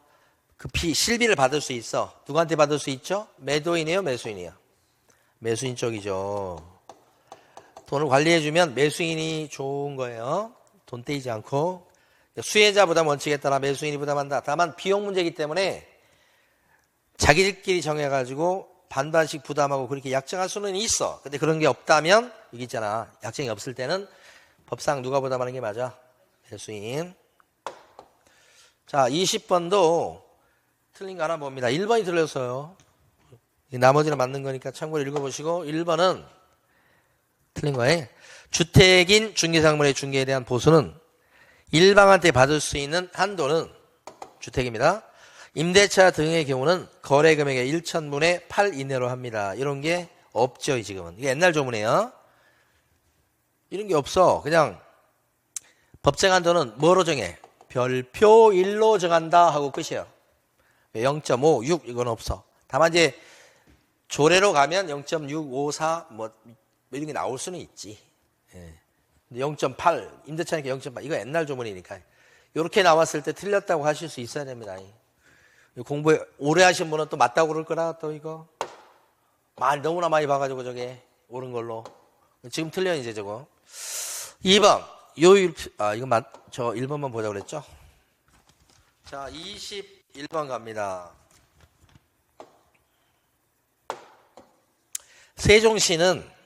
그 실비를 받을 수 있어. 누구한테 받을 수 있죠? 매도인이에요, 매수인이에요? 매수인 쪽이죠. 돈을 관리해 주면 매수인이 좋은 거예요. 돈 떼이지 않고. 수혜자 부담 원칙에 따라 매수인이 부담한다. 다만 비용 문제이기 때문에 자기들끼리 정해가지고 반반씩 부담하고 그렇게 약정할 수는 있어. 근데 그런 게 없다면 여기 있잖아. 약정이 없을 때는 법상 누가 부담하는 게 맞아? 매수인. 자, 20번도 틀린 거 하나 봅니다. 1번이 틀렸어요. 나머지는 맞는 거니까 참고로 읽어보시고 1번은 틀린 거예요. 주택인 중개상물의 중개에 대한 보수는 일방한테 받을 수 있는 한도는 주택입니다. 임대차 등의 경우는 거래 금액의 1천분의 8 이내로 합니다. 이런 게 없죠, 지금은. 이게 옛날 조문이에요. 이런 게 없어. 그냥 법정 한도는 뭐로 정해? 별표 1로 정한다 하고 끝이에요. 0.5, 6 이건 없어. 다만 이제 조례로 가면 0.654 뭐 이런 게 나올 수는 있지. 0.8 임대차니까 0.8 이거 옛날 조문이니까 이렇게 나왔을 때 틀렸다고 하실 수 있어야 됩니다. 공부 오래 하신 분은 또 맞다고 그럴 거라 또 이거 너무나 많이 봐가지고 저게 옳은 걸로 지금 틀려 이제 저거. 2번 요율 이거 저 1번만 보자고 그랬죠. 자, 21번 갑니다. 세종시는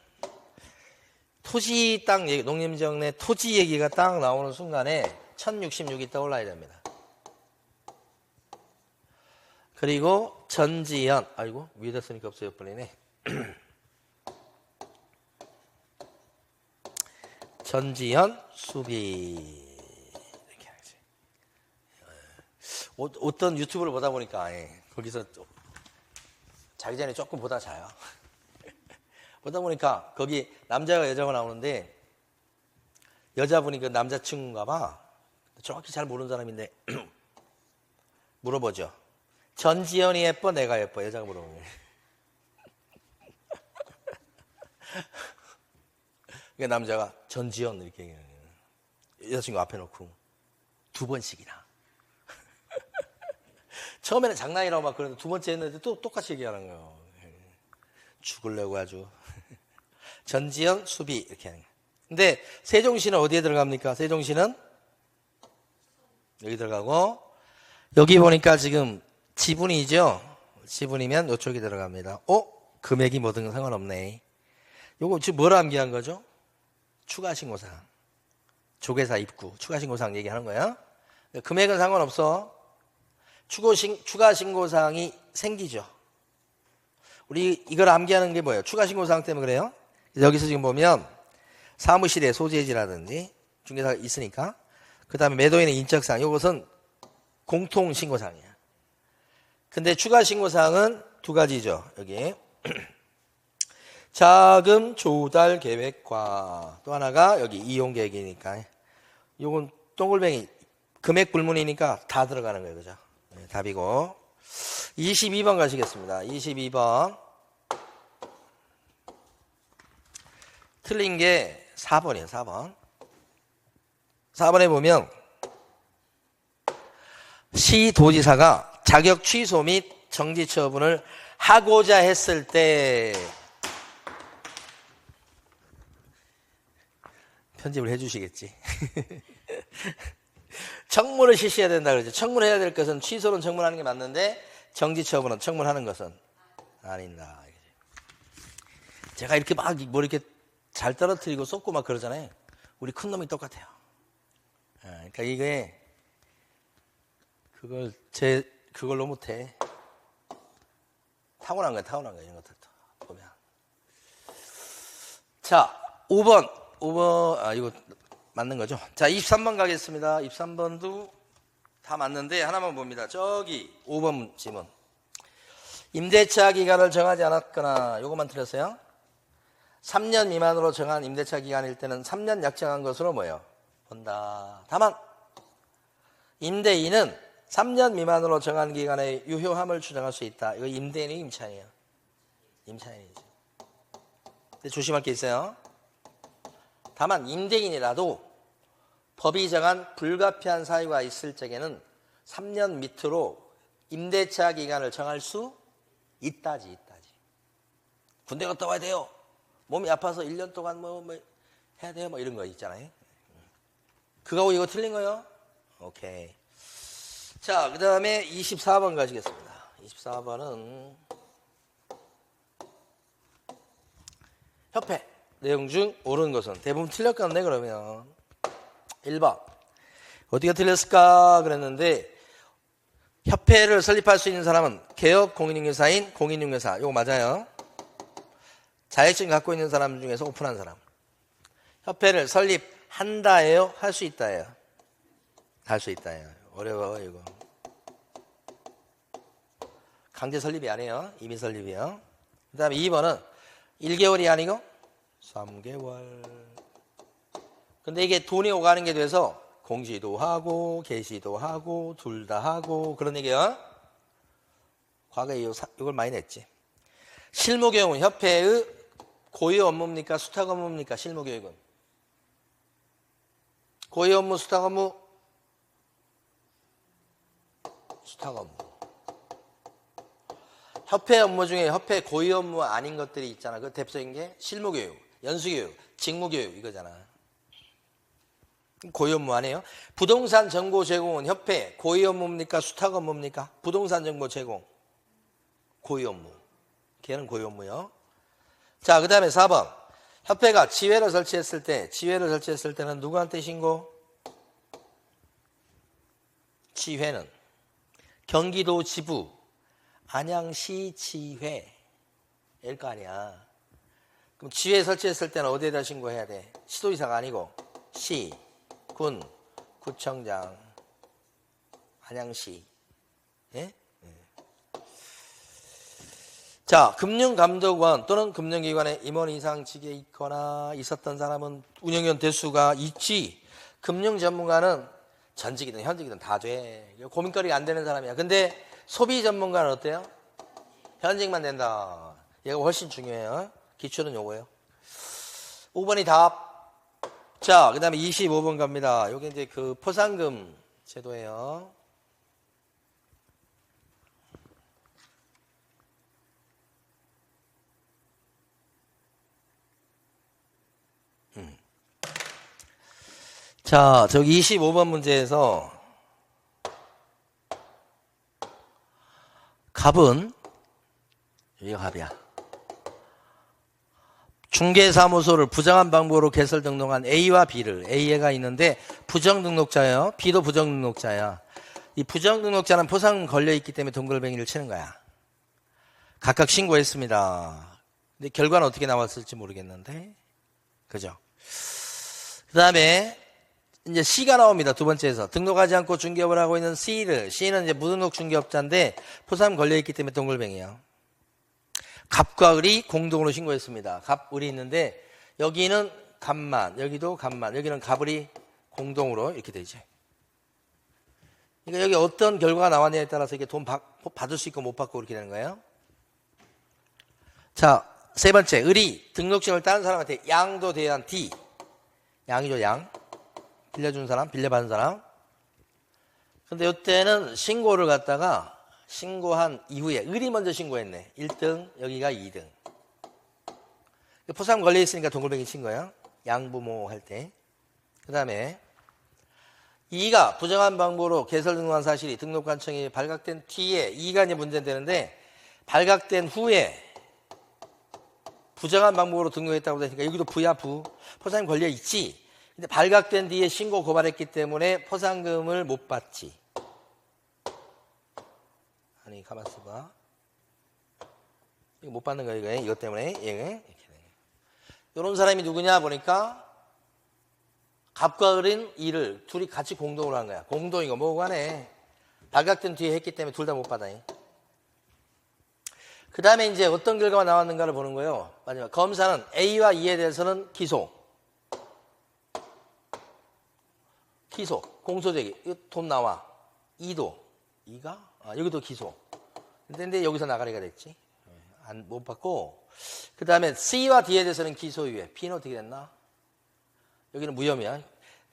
토지 땅 얘기, 농림지역 내 토지 얘기가 딱 나오는 순간에 1066이 떠올라야 됩니다. 그리고 전지현, 아이고 위에다 쓰니까 없어요. 옆번이네. 전지현 수비 이렇게 하지. 어떤 유튜브를 보다 보니까 거기서 자기 전에 조금 보다 자요. 보다 보니까 거기 남자가 여자가 나오는데 여자분이 그 남자친구인가 봐. 정확히 잘 모르는 사람인데 물어보죠. 전지현이 예뻐 내가 예뻐? 여자가 물어보는 거예요. 그 남자가 전지현 이렇게 얘기해요. 여자친구 앞에 놓고 2번씩이나. 처음에는 장난이라고 막 그러는데 2번째 했는데 또 똑같이 얘기하는 거예요. 죽으려고 아주. 전지현 수비 이렇게 하는 거예요. 근데 세종시는 어디에 들어갑니까? 세종시는 여기 들어가고 여기 보니까 지금 지분이죠. 지분이면 이쪽에 들어갑니다. 금액이 뭐든 상관없네. 요거 지금 뭘 암기한 거죠? 추가신고상. 조계사 입구 추가신고상 얘기하는 거야. 금액은 상관없어. 추가 신고사항이 생기죠. 우리 이걸 암기하는 게 뭐예요? 추가 신고사항 때문에 그래요. 여기서 지금 보면 사무실에 소재지라든지 중개사가 있으니까, 그 다음에 매도인의 인적사항, 이것은 공통 신고사항이야. 근데 추가 신고사항은 두 가지죠. 여기 자금 조달 계획과 또 하나가 여기 이용 계획이니까, 이건 동글뱅이 금액 불문이니까 다 들어가는 거예요. 그죠? 네, 답이고. 22번 가시겠습니다. 22번. 틀린 게 4번이에요. 4번. 4번에 보면 시도지사가 자격 취소 및 정지 처분을 하고자 했을 때, 편집을 해주시겠지. 청문을 실시해야 된다 그러죠. 청문해야 될 것은, 취소는 청문하는 게 맞는데 정지 처분은 청문하는 것은 아닌다. 제가 이렇게 막 뭐 이렇게 잘 떨어뜨리고 쏟고 막 그러잖아요. 우리 큰 놈이 똑같아요. 그러니까 이게 그걸로 못해. 타고난 거야, 타고난 거야, 이런 것들도 보면. 자, 5번, 이거 맞는 거죠? 자, 23번 가겠습니다. 23번도 다 맞는데 하나만 봅니다. 저기 5번 지문. 임대차 기간을 정하지 않았거나, 요것만 틀렸어요. 3년 미만으로 정한 임대차 기간일 때는 3년 약정한 것으로 뭐예요? 본다. 다만 임대인은 3년 미만으로 정한 기간에 유효함을 주장할 수 있다. 이거 임대인이 임차인이에요. 임차인이죠. 근데 조심할 게 있어요. 다만 임대인이라도 법이 정한 불가피한 사유가 있을 적에는 3년 밑으로 임대차 기간을 정할 수 있다지. 군대 갔다 와야 돼요. 몸이 아파서 1년 동안 뭐 해야 돼요. 뭐 이런 거 있잖아요. 그거하고 이거 틀린 거요? 오케이. 자, 그 다음에 24번 가시겠습니다. 24번은 협회 내용 중 옳은 것은, 대부분 틀렸겠네. 그러면 1번 어디가 틀렸을까 그랬는데, 협회를 설립할 수 있는 사람은 개업 공인중개사인 공인중개사. 이거 맞아요. 자격증 갖고 있는 사람 중에서 오픈한 사람. 협회를 설립한다예요? 할 수 있다예요? 할 수 있다예요. 어려워 이거. 강제 설립이 아니에요. 임의 설립이에요. 그 다음에 2번은 1개월이 아니고 3개월. 근데 이게 돈이 오가는 게 돼서 공시도 하고 개시도 하고 둘 다 하고 그런 얘기야. 과거에 이걸 많이 냈지. 실무교육은 협회의 고유 업무입니까? 수탁 업무입니까? 실무교육은 고유 업무, 수탁 업무? 수탁 업무. 협회 업무 중에 협회 고유 업무 아닌 것들이 있잖아. 그 대표적인 게 실무교육, 연수교육, 직무교육 이거잖아. 고유 업무 아니에요? 부동산 정보 제공은 협회 고유 업무입니까? 수탁 업무입니까? 부동산 정보 제공 고유 업무. 걔는 고유 업무요. 자, 그 다음에 4번. 협회가 지회를 설치했을 때는 누구한테 신고? 지회는 경기도 지부, 안양시 지회일 거 아니야. 그럼 지회 설치했을 때는 어디에다 신고해야 돼? 시도지사가 아니고 시, 군, 구청장, 안양시. 예? 자, 금융감독원 또는 금융기관에 임원 이상 직에 있거나 있었던 사람은 운영위원 대수가 있지. 금융전문가는 전직이든 현직이든 다 돼. 고민거리가 안 되는 사람이야. 근데 소비전문가는 어때요? 현직만 된다. 얘가 훨씬 중요해요. 기초는 요거예요. 5번이 답. 자, 그 다음에 25번 갑니다. 요게 이제 그 포상금 제도예요. 자, 저기 25번 문제에서 갑은, 이거 갑이야. 중개사무소를 부정한 방법으로 개설 등록한 A와 B를, A가 있는데 부정등록자예요. B도 부정등록자야. 이 부정등록자는 포상금 걸려있기 때문에 동글뱅이를 치는 거야. 각각 신고했습니다. 근데 결과는 어떻게 나왔을지 모르겠는데. 그죠? 그 다음에 이제 C가 나옵니다. 두 번째에서. 등록하지 않고 중개업을 하고 있는 C는 이제 무등록 중개업자인데 포상금 걸려있기 때문에 동글뱅이야. 갑과 을이 공동으로 신고했습니다. 갑, 을이 있는데 여기는 갑만, 여기도 갑만, 여기는 갑을이 공동으로 이렇게 되죠. 그러니까 여기 어떤 결과가 나왔냐에 따라서 이게 돈 받을 수 있고 못 받고 이렇게 되는 거예요. 자, 세 번째, 을이 등록증을 다른 사람한테 양도 대한 D. 양이죠, 양. 빌려준 사람, 빌려받은 사람. 근데 이때는 신고를 갖다가 신고한 이후에 을이 먼저 신고했네. 1등, 여기가 2등. 포상금 걸려있으니까 동글뱅이 친 거예요. 양부모 할 때. 그 다음에 2가 부정한 방법으로 개설 등록한 사실이 등록관청에 발각된 뒤에 2가 이제 문제되는데 발각된 후에 부정한 방법으로 등록했다고 하니까 여기도 부야 부. 포상금 걸려 있지. 근데 발각된 뒤에 신고 고발했기 때문에 포상금을 못 받지. 아니 가만 있어봐. 이거 못 받는 거야 이거. 이것 때문에 이렇게. 이런 사람이 누구냐 보니까 갑과 을인 이를 둘이 같이 공동으로 한 거야. 공동이고 뭐고 하네. 발각된 뒤에 했기 때문에 둘 다 못 받아. 그 다음에 이제 어떤 결과가 나왔는가를 보는 거예요. 마지막 검사는 A와 E에 대해서는 기소, 공소제기. 이거 돈 나와. 2도, 2가? 여기도 기소. 근데 여기서 나가리가 됐지. 못 받고. 그 다음에 C와 D에 대해서는 기소유예. B는 어떻게 됐나? 여기는 무혐의야.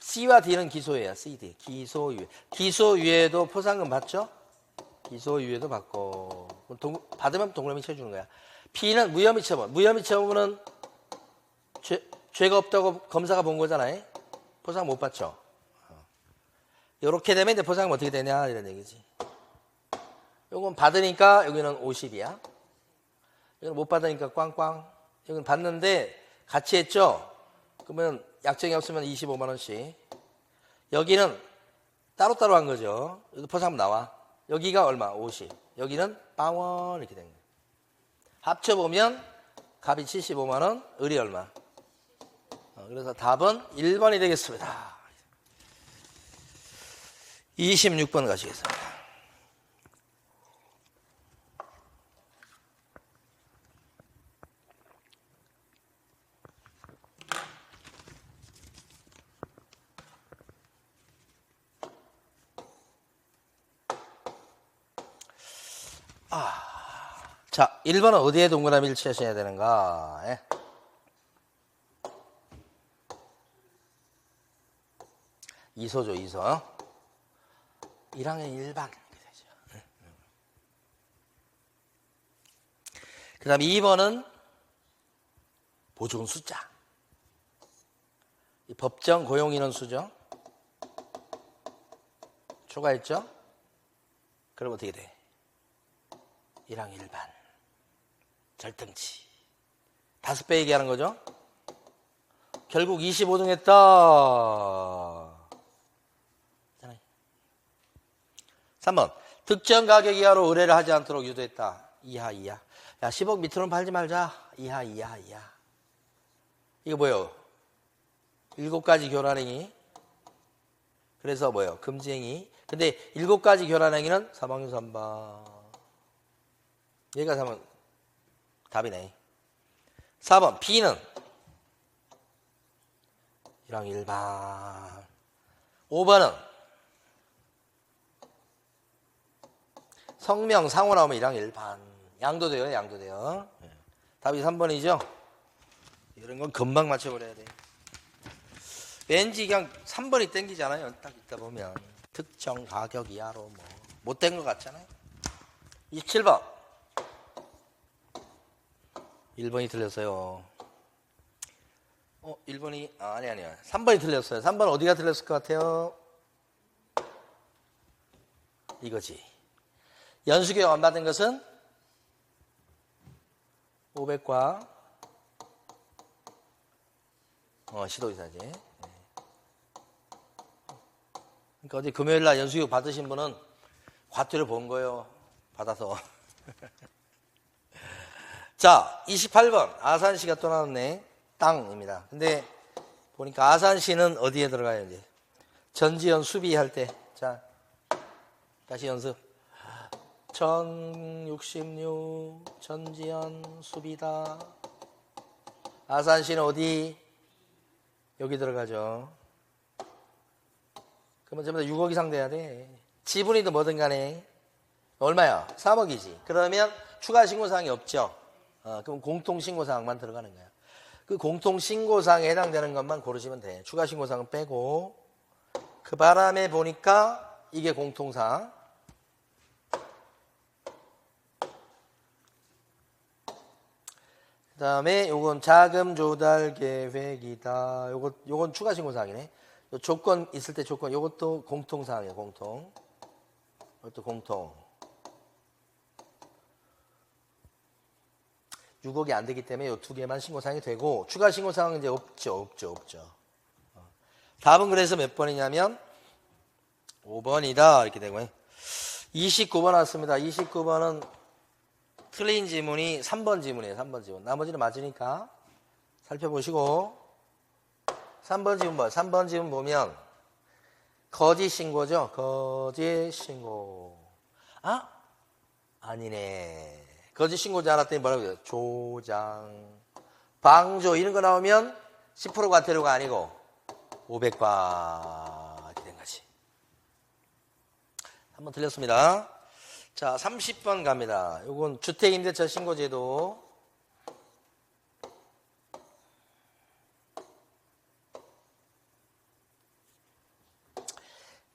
C와 D는 기소유예야. C, D. 기소유예. 기소유예도 포상금 받죠? 기소유예도 받고. 받으면 동그라미 쳐주는 거야. B는 무혐의 처분. 무혐의 처분은 죄가 없다고 검사가 본 거잖아요. 포상금 못 받죠? 이렇게 되면 이제 포상금 어떻게 되냐 이런 얘기지. 요건 받으니까 여기는 50이야. 여기는 못 받으니까 꽝꽝. 여기는 받는데 같이 했죠? 그러면 약정이 없으면 25만 원씩. 여기는 따로따로 한 거죠. 여기 포상금 나와. 여기가 얼마? 50. 여기는 빵원 이렇게 된 거예요. 합쳐보면 갑이 75만 원, 을이 얼마? 그래서 답은 1번이 되겠습니다. 26번 가시겠습니다. 자, 1번은 어디에 동그라미를 치셔야 되는가? 예. 이소죠, 이소. 1학년 일반. 그 다음에 2번은 보증 숫자. 이 법정 고용인원 수죠. 추가했죠? 그럼 어떻게 돼? 1학년 일반. 절등치. 5배 얘기하는 거죠? 결국 25등 했다. 3번. 특정 가격 이하로 의뢰를 하지 않도록 유도했다. 이하. 야, 10억 밑으로는 팔지 말자. 이하. 이거 뭐예요? 7가지 교란행위. 그래서 뭐예요? 금지행위. 근데 7가지 교란행위는 3학년 3번. 얘가 3번 답이네. 4번. B는 1학년 일반. 5번은 성명, 상호 나오면 1학년 일반. 양도 돼요, 양도 돼요. 답이 3번이죠? 이런 건 금방 맞춰버려야 돼. 왠지 그냥 3번이 땡기잖아요. 딱 있다 보면. 특정 가격 이하로 뭐. 못된 것 같잖아요. 27번. 1번이 틀렸어요. 1번이, 아니야. 3번이 틀렸어요. 3번 어디가 틀렸을 것 같아요? 이거지. 연수교육 안 받은 것은 500과 시도의사지. 그러니까 어디 금요일날 연수교육 받으신 분은 과태료 본 거예요. 받아서. 자, 28번. 아산시가 또 나왔네. 땅입니다. 근데 보니까 아산시는 어디에 들어가요, 이제? 전지현 수비할 때. 자, 다시 연습. 1066 전지현 수비다. 아산시는 어디? 여기 들어가죠. 그러면 전부 다 6억 이상 돼야 돼. 지분이든 뭐든 간에. 얼마야? 3억이지. 그러면 추가 신고사항이 없죠. 그럼 공통신고사항만 들어가는 거야. 그 공통신고사항에 해당되는 것만 고르시면 돼. 추가 신고사항은 빼고. 그 바람에 보니까 이게 공통사항. 그 다음에 요건 자금 조달 계획이다. 요건 추가 신고사항이네. 요 조건 있을 때 조건, 요것도 공통사항이에요, 공통. 이것도 공통. 6억이 안 되기 때문에 요 두 개만 신고사항이 되고, 추가 신고사항은 이제 없죠. 답은 그래서 몇 번이냐면, 5번이다. 이렇게 되고, 29번 왔습니다. 29번은 틀린 지문이 3번 지문이에요. 3번 지문. 나머지는 맞으니까 살펴보시고, 3번 지문 뭐야? 3번 지문 보면 거짓 신고죠. 거짓 신고. 아? 아니네. 거짓 신고지 않았더니 뭐라고 해요? 조장, 방조 이런 거 나오면 10% 과태료가 아니고 500과 이렇게 된 거지. 한번 틀렸습니다. 자, 30번 갑니다. 요건 주택임대차 신고제도.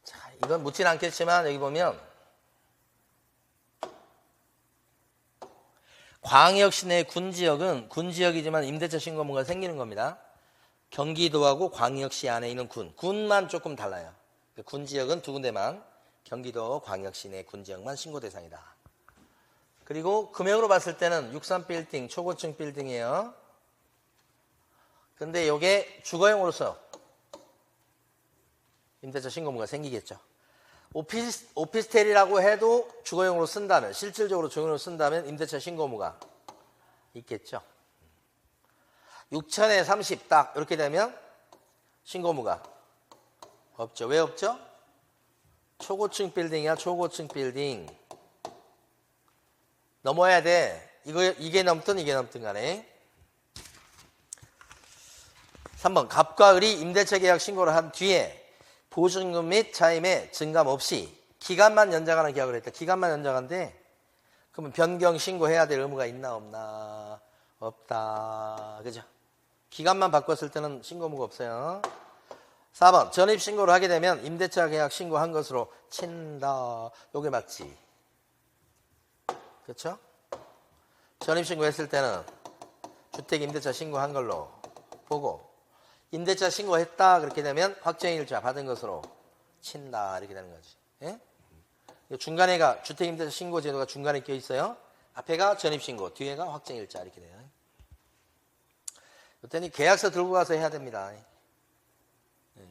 자, 이건 묻진 않겠지만 여기 보면 광역시 내 군지역은 군지역이지만 임대차 신고 의무가 생기는 겁니다. 경기도하고 광역시 안에 있는 군만 조금 달라요. 군지역은 두 군데만, 경기도 광역시 내 군지역만 신고 대상이다. 그리고 금액으로 봤을 때는 63빌딩, 초고층 빌딩이에요. 근데 이게 주거용으로서 임대차 신고 의무가 생기겠죠. 오피스텔이라고 해도 주거용으로 쓴다면, 실질적으로 주거용으로 쓴다면 임대차 신고 의무가 있겠죠. 6천에 30 딱 이렇게 되면 신고 의무가 없죠. 왜 없죠? 초고층 빌딩이야. 초고층 빌딩 넘어야 돼. 이게 넘든 이게 넘든 간에. 3번 갑과 을이 임대차 계약 신고를 한 뒤에 보증금 및 차임의 증감 없이 기간만 연장하는 계약을 했다. 기간만 연장한데 그러면 변경 신고해야 될 의무가 있나 없나? 없다. 그죠? 기간만 바꿨을 때는 신고 의무가 없어요. 4번 전입 신고를 하게 되면 임대차 계약 신고한 것으로 친다. 요게 맞지? 그렇죠? 전입 신고했을 때는 주택 임대차 신고한 걸로 보고 임대차 신고했다 그렇게 되면 확정일자 받은 것으로 친다 이렇게 되는 거지. 예? 중간에가 주택임대차 신고 제도가 중간에 껴 있어요. 앞에가 전입신고, 뒤에가 확정일자 이렇게 돼요. 이때는 계약서 들고 가서 해야 됩니다.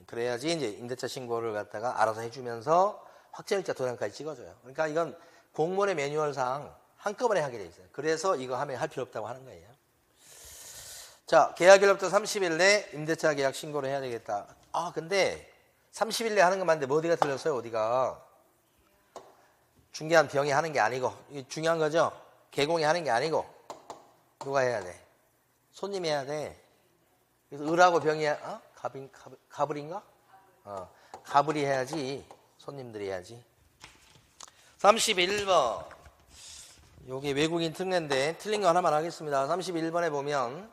그래야지 이제 임대차 신고를 갖다가 알아서 해주면서 확정일자 도장까지 찍어줘요. 그러니까 이건 공무원의 매뉴얼상 한꺼번에 하게 돼 있어요. 그래서 이거 하면 할 필요 없다고 하는 거예요. 자, 계약일로부터 30일 내 임대차 계약 신고를 해야 되겠다. 아, 근데 30일 내 하는 건 맞는데 뭐 어디가 틀렸어요? 어디가? 중개한 병이 하는 게 아니고, 이게 중요한 거죠? 개공이 하는 게 아니고 누가 해야 돼? 손님이 해야 돼. 그래서 을하고 병이 가불인가? 가불이 해야지. 손님들이 해야지. 31번. 요게 외국인 특례인데 틀린 거 하나만 하겠습니다. 31번에 보면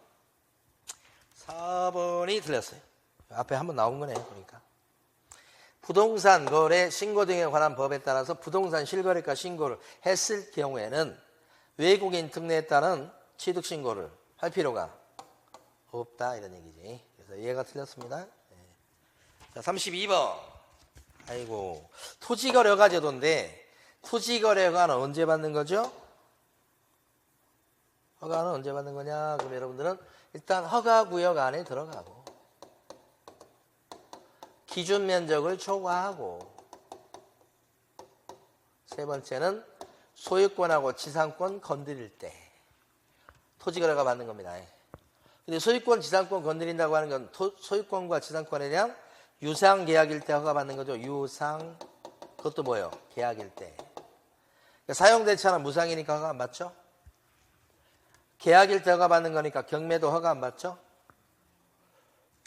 4번이 틀렸어요. 앞에 한번 나온 거네요. 그러니까 부동산 거래 신고 등에 관한 법에 따라서 부동산 실거래가 신고를 했을 경우에는 외국인 특례에 따른 취득 신고를 할 필요가 없다 이런 얘기지. 그래서 얘가 틀렸습니다. 자, 32번. 아이고, 토지거래가 제도인데 토지거래가는 언제 받는 거죠? 허가는 언제 받는 거냐? 그럼 여러분들은 일단 허가구역 안에 들어가고 기준 면적을 초과하고 세 번째는 소유권하고 지상권 건드릴 때 토지거래가 받는 겁니다. 근데 소유권, 지상권 건드린다고 하는 건 소유권과 지상권에 대한 유상계약일 때 허가받는 거죠. 유상, 그것도 뭐예요? 계약일 때. 그러니까 사용대차는 무상이니까 허가 안 받죠? 계약일 때 허가받는 거니까 경매도 허가 안 받죠?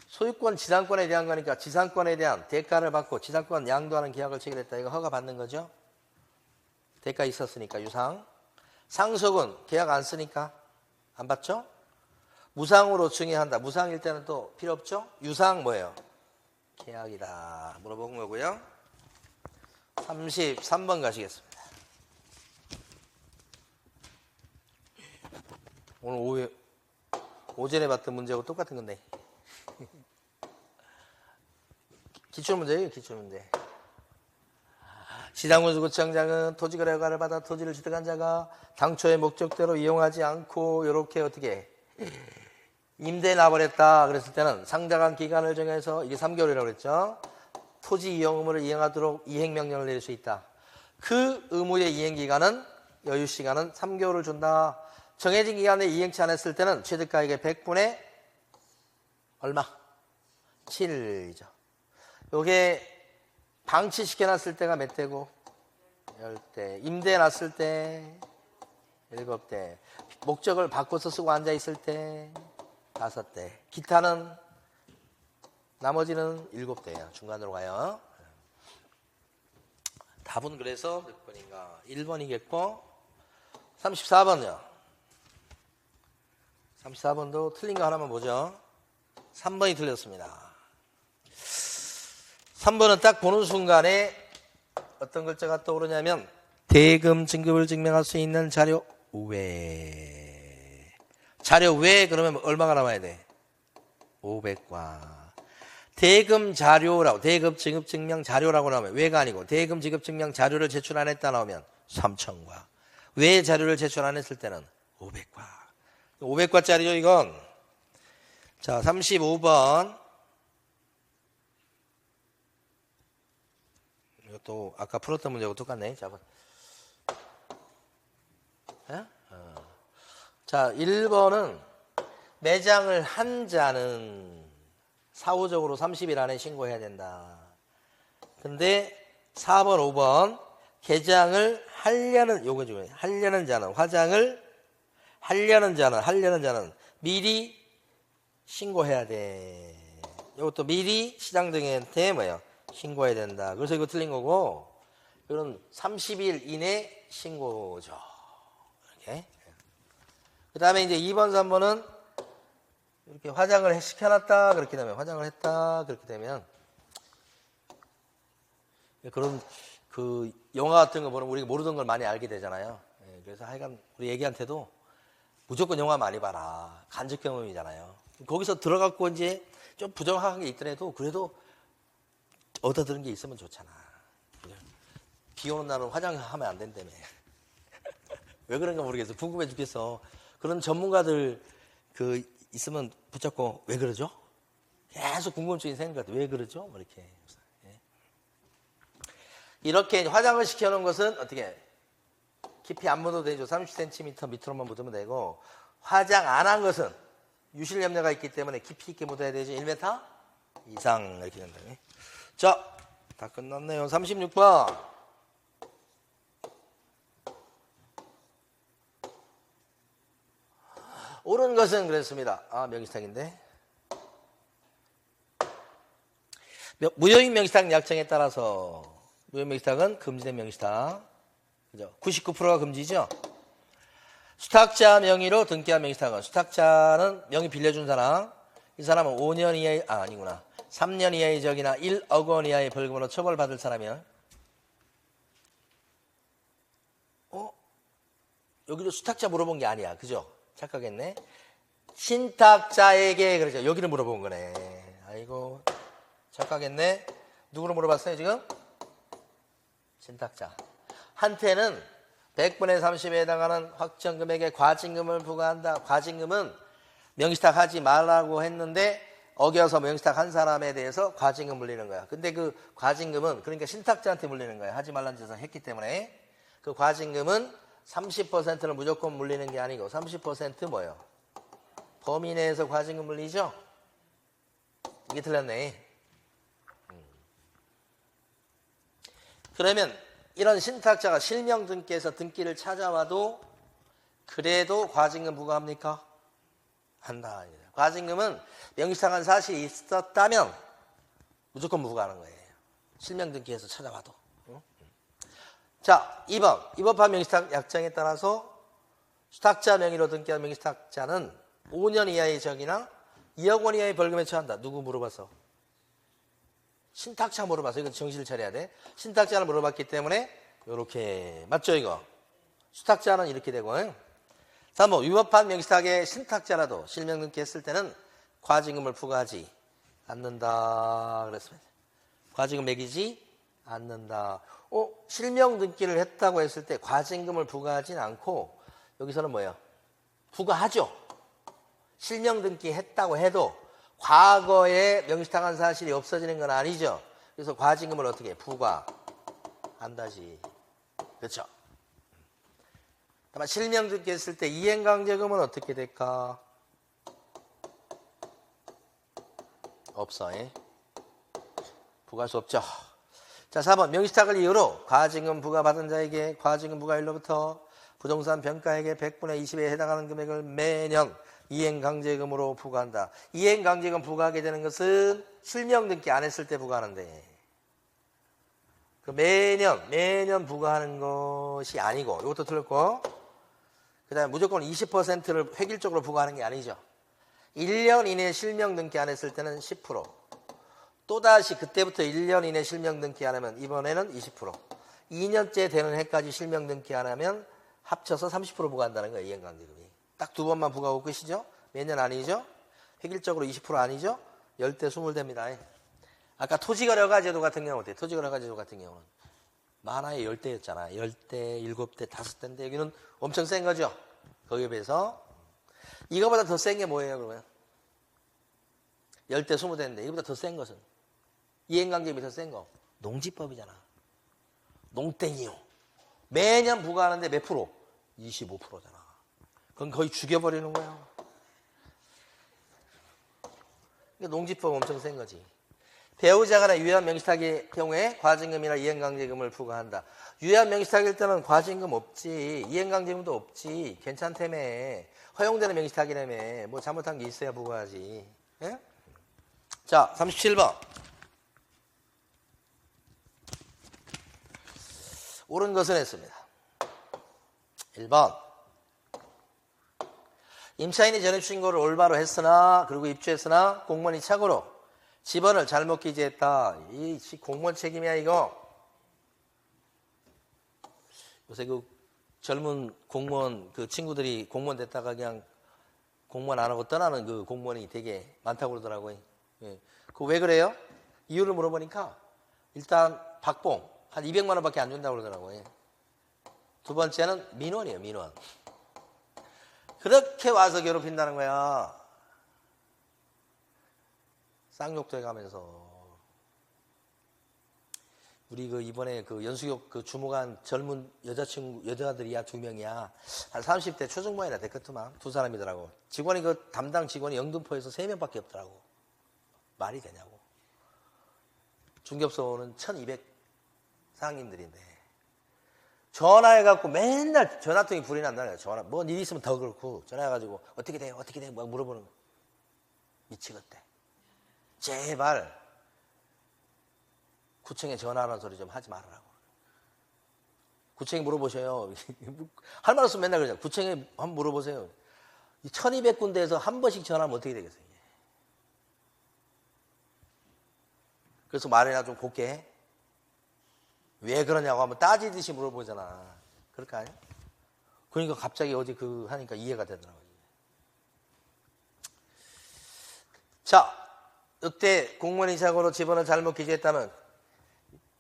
소유권, 지상권에 대한 거니까 지상권에 대한 대가를 받고 지상권 양도하는 계약을 체결했다. 이거 허가받는 거죠? 대가 있었으니까 유상. 상속은 계약 안 쓰니까 안 받죠? 무상으로 증여한다. 무상일 때는 또 필요 없죠? 유상 뭐예요? 계약이다. 물어본 거고요. 33번 가시겠습니다. 오늘 오전에 봤던 문제하고 똑같은 건데. 기출문제예요, 기출문제. 시장군수구청장은 토지거래 허가를 받아 토지를 취득한 자가 당초의 목적대로 이용하지 않고 이렇게 어떻게 임대에 놔버렸다 그랬을 때는 상당한 기간을 정해서 이게 3개월이라고 그랬죠. 토지 이용 의무를 이행하도록 이행명령을 내릴 수 있다. 그 의무의 이행기간은 여유시간은 3개월을 준다. 정해진 기간에 이행치 않았을 때는 취득가액의 100분의 얼마? 7이죠. 요게 방치시켜놨을 때가 몇 대고? 10대. 임대해놨을 때 7대. 목적을 바꿔서 쓰고 앉아있을 때 5대. 기타는 나머지는 7대야. 중간으로 가요. 답은 그래서 몇 번인가? 1번이겠고 34번이요. 34번도 틀린 거 하나만 보죠. 3번이 틀렸습니다. 3번은 딱 보는 순간에 어떤 글자가 떠오르냐면 대금 증급을 증명할 수 있는 자료 외. 자료 외 그러면 얼마가 나와야 돼? 500과. 대금 자료라고 대금 지급 증명 자료라고 나오면 외가 아니고 대금 지급 증명 자료를 제출 안 했다 나오면 3,000과. 외 자료를 제출 안 했을 때는 500과. 500과짜리죠 이건. 자 35번. 이것도 아까 풀었던 문제하고 똑같네. 자 1번은 매장을 한 자는 사후적으로 30일 안에 신고해야 된다. 근데 4번, 5번 개장을 하려는 요거 중에 하려는 자는 화장을 하려는 자는 미리 신고해야 돼. 이것도 미리 시장등한테 뭐예요? 신고해야 된다. 그래서 이거 틀린 거고 이건 30일 이내 신고죠. 이렇게. 그 다음에 이제 2번, 3번은 이렇게 화장을 시켜놨다 그렇게 되면 화장을 했다 그렇게 되면 그런 그 영화 같은 거 보면 우리가 모르던 걸 많이 알게 되잖아요. 그래서 하여간 우리 애기한테도 무조건 영화 많이 봐라. 간접 경험이잖아요. 거기서 들어갔고 이제 좀 부정확한 게 있더라도 그래도 얻어들은 게 있으면 좋잖아. 비 오는 날은 화장하면 안 된다며. 왜 그런가 모르겠어. 궁금해 죽겠어. 그런 전문가들 그 있으면 붙잡고 왜 그러죠? 계속 궁금증이 생긴 것 같아. 왜 그러죠? 뭐 이렇게. 이렇게 화장을 시켜놓은 것은 어떻게 깊이 안 묻어도 되죠. 30cm 밑으로만 묻으면 되고 화장 안 한 것은 유실 염려가 있기 때문에 깊이 있게 묻어야 되죠. 1m 이상 이렇게 된다. 자, 다 끝났네요. 36번. 옳은 것은 그랬습니다. 명의시탁인데. 무효인 명의시탁 약정에 따라서 무효인 명의시탁은 금지된 명의시탁. 그죠? 99%가 금지죠? 수탁자 명의로 등기한 명의시탁은 수탁자는 명의 빌려준 사람, 이 사람은 5년 이하의, 아니구나. 3년 이하의 적이나 1억 원 이하의 벌금으로 처벌받을 사람이야. 여기도 수탁자 물어본 게 아니야. 그죠? 착각했네. 신탁자에게, 그러죠. 여기를 물어본 거네. 아이고, 착각했네. 누구를 물어봤어요, 지금? 신탁자. 한테는 100분의 30에 해당하는 확정 금액의 과징금을 부과한다. 과징금은 명의시탁 하지 말라고 했는데 어겨서 명의시탁 한 사람에 대해서 과징금 물리는 거야. 근데 그 과징금은 그러니까 신탁자한테 물리는 거야. 하지 말라는 짓을 했기 때문에. 그 과징금은 30%를 무조건 물리는 게 아니고 30% 뭐예요? 범위 내에서 과징금 물리죠? 이게 틀렸네. 그러면 이런 신탁자가 실명 등기에서 등기를 찾아와도 그래도 과징금 부과합니까? 한다. 과징금은 명시상한 사실이 있었다면 무조건 부과하는 거예요. 실명 등기에서 찾아와도. 자, 2번. 입법한 명시탁 약정에 따라서 수탁자 명의로 등기한 명시탁자는 5년 이하의 적이나 2억 원 이하의 벌금에 처한다. 누구 물어봤어? 신탁자 물어봐서 이거 정신을 차려야 돼. 신탁자를 물어봤기 때문에 이렇게 맞죠 이거? 수탁자는 이렇게 되고. 3번 위법한 명시탁의 신탁자라도 실명 등기했을 때는 과징금을 부과하지 않는다 그랬습니다. 과징금 매기지 않는다. 실명 등기를 했다고 했을 때 과징금을 부과하진 않고 여기서는 뭐예요? 부과하죠. 실명 등기 했다고 해도 과거에 명시탁한 사실이 없어지는 건 아니죠. 그래서 과징금을 어떻게 해? 부과한다지. 그렇죠? 다만 실명 등기 했을 때 이행강제금은 어떻게 될까? 없어. 부과할 수 없죠. 자, 4번 명시탁을 이유로 과징금 부과받은 자에게 과징금 부과일로부터 부동산 평가액의 100분의 20에 해당하는 금액을 매년 이행강제금으로 부과한다. 이행강제금 부과하게 되는 것은 실명 등기 안 했을 때 부과하는데 그 매년 부과하는 것이 아니고 이것도 틀렸고 그 다음에 무조건 20%를 획일적으로 부과하는 게 아니죠. 1년 이내에 실명 등기 안 했을 때는 10%. 또다시 그때부터 1년 이내 실명 등기 안 하면 이번에는 20%. 2년째 되는 해까지 실명 등기 안 하면 합쳐서 30% 부과한다는 거예요. 이행강제금이. 딱 두 번만 부과하고 끝이죠. 매년 아니죠. 획일적으로 20% 아니죠. 10대 20대입니다. 아까 토지거래가제도 같은 경우 어때요? 토지거래가제도 같은 경우는 만화에 10대였잖아. 10대, 7대, 5대인데 여기는 엄청 센 거죠. 거기에 비해서. 이거보다 더 센 게 뭐예요 그러면? 10대 20대인데 이거보다 더 센 것은? 이행강제금이 더 센 거. 농지법이잖아. 농땡이요. 매년 부과하는데 몇 프로? 25%잖아. 그건 거의 죽여버리는 거야. 농지법 엄청 센 거지. 배우자간의 유효한 명시탁의 경우에 과징금이나 이행강제금을 부과한다. 유효한 명시탁일 때는 과징금 없지. 이행강제금도 없지. 괜찮다며. 허용되는 명시탁이라며. 뭐 잘못한 게 있어야 부과하지. 예? 자, 37번. 옳은 것은 했습니다. 1번. 임차인이 전입신고를 올바로 했으나 그리고 입주했으나 공무원이 착오로 집원을 잘못 기재했다. 이 공무원 책임이야 이거. 요새 그 젊은 공무원 그 친구들이 공무원 됐다가 그냥 공무원 안 하고 떠나는 그 공무원이 되게 많다고 그러더라고요. 예. 그거 왜 그래요? 이유를 물어보니까 일단 박봉 한 200만 원밖에 안 준다고 그러더라고요. 두 번째는 민원이에요. 민원. 그렇게 와서 괴롭힌다는 거야. 쌍욕도 해가면서. 우리 그 이번에 그 연수교 그 주무관 젊은 여자들이야 2명이야. 한 30대 초중반이나 됐겠더만. 2사람이더라고. 직원이 그 담당 직원이 영등포에서 3명밖에 없더라고. 말이 되냐고. 중개업소는 1200 사장님들인데. 전화해갖고 맨날 전화통이 불이 난다는 거야. 전화. 뭔 일 있으면 더 그렇고. 전화해가지고 어떻게 돼? 어떻게 돼? 막 물어보는 거야. 미치겠대. 제발 구청에 전화하는 소리 좀 하지 말으라고. 구청에 물어보셔요. 할 말 없으면 맨날 그러잖아. 구청에 한번 물어보세요. 1200군데에서 한 번씩 전화하면 어떻게 되겠어요? 그래서 말이나 좀 곱게 해. 왜 그러냐고 하면 따지듯이 물어보잖아. 그럴까 아니야? 그러니까 갑자기 어제 그 하니까 이해가 되더라고요. 자, 이때 공무원이 사고로 집원을 잘못 기재했다면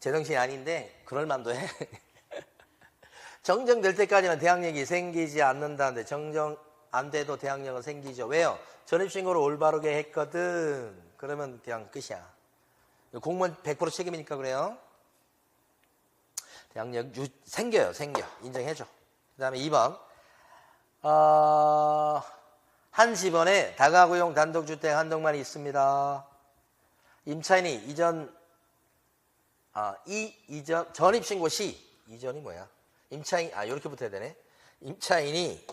제정신이 아닌데 그럴 만도 해. 정정될 때까지는 대항력이 생기지 않는다는데 정정 안 돼도 대항력은 생기죠. 왜요? 전입신고를 올바르게 했거든. 그러면 그냥 끝이야. 공무원 100% 책임이니까 그래요. 대항력 생겨. 인정해줘. 그 다음에 2번. 한 집원에 다가구용 단독주택 한 동만이 있습니다. 임차인이 전입신고 시, 이전이 뭐야? 이렇게 붙어야 되네. 임차인이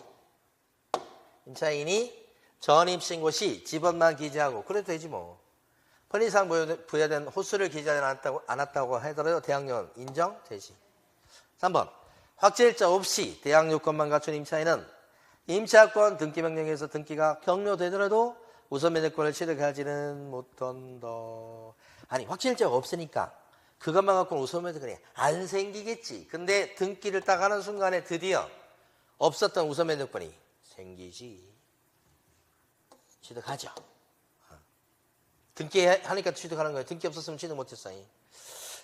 전입신고 시 집원만 기재하고, 그래도 되지 뭐. 편의상 부여된 호수를 기재하지 않았다고 하더라도 대항력은 인정되지. 3번. 확정일자 없이 대항요건만 갖춘 임차인은 임차권 등기명령에서 등기가 경료되더라도 우선 면제권을 취득하지는 못한다. 아니, 확정일자가 없으니까 그것만 갖고는 우선 면제권이 안 생기겠지. 근데 등기를 딱 하는 순간에 드디어 없었던 우선 면제권이 생기지. 취득하죠. 등기하니까 취득하는 거예요. 등기 없었으면 취득 못했어.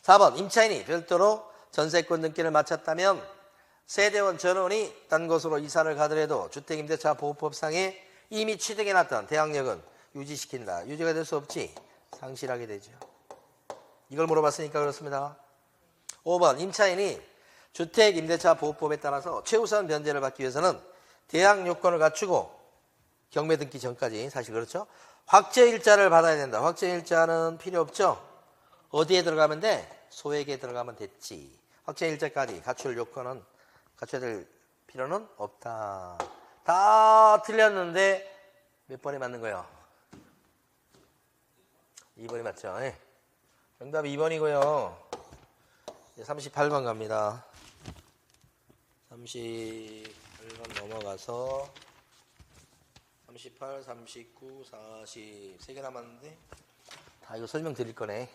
4번. 임차인이 별도로 전세권 등기를 마쳤다면 세대원 전원이 딴 곳으로 이사를 가더라도 주택임대차 보호법상에 이미 취득해놨던 대항력은 유지시킨다. 유지가 될 수 없지. 상실하게 되죠. 이걸 물어봤으니까 그렇습니다. 5번. 임차인이 주택임대차 보호법에 따라서 최우선 변제를 받기 위해서는 대항요건을 갖추고 경매 등기 전까지, 사실 그렇죠. 확정일자를 받아야 된다. 확정일자는 필요 없죠. 어디에 들어가면 돼? 소액에 들어가면 됐지. 확정일자까지 갖춰야 될 필요는 없다. 다 틀렸는데 몇 번이 맞는 거예요? 2번이 맞죠? 네. 정답 2번이고요. 38번 갑니다. 38번 넘어가서 38, 39, 40 3개 남았는데 다 이거 설명드릴 거네.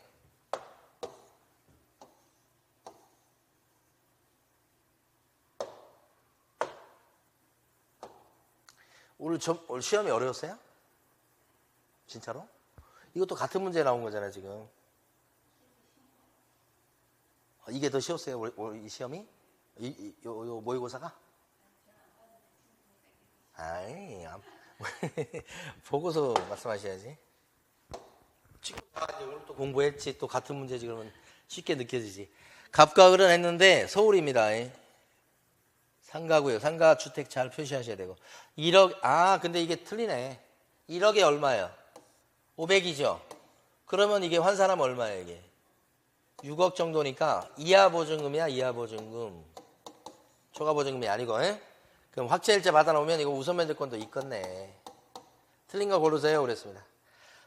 오늘 시험이 어려웠어요? 진짜로? 이것도 같은 문제 나온 거잖아요, 지금. 이게 더 쉬웠어요, 이 시험이? 요 모의고사가? 아이, 보고서 말씀하셔야지. 지금 오늘 또 공부했지, 또 같은 문제지, 그러면 쉽게 느껴지지. 갑과 을은 했는데 서울입니다. 상가고요. 상가 주택 잘 표시하셔야 되고. 1억, 근데 이게 틀리네. 1억에 얼마예요? 500이죠? 그러면 이게 환산하면 얼마예요, 이게? 6억 정도니까 이하 보증금이야, 이하 보증금. 초과 보증금이 아니고, 그럼 확정일자 받아놓으면 이거 우선 면제권도 있겠네. 틀린 거 고르세요, 그랬습니다.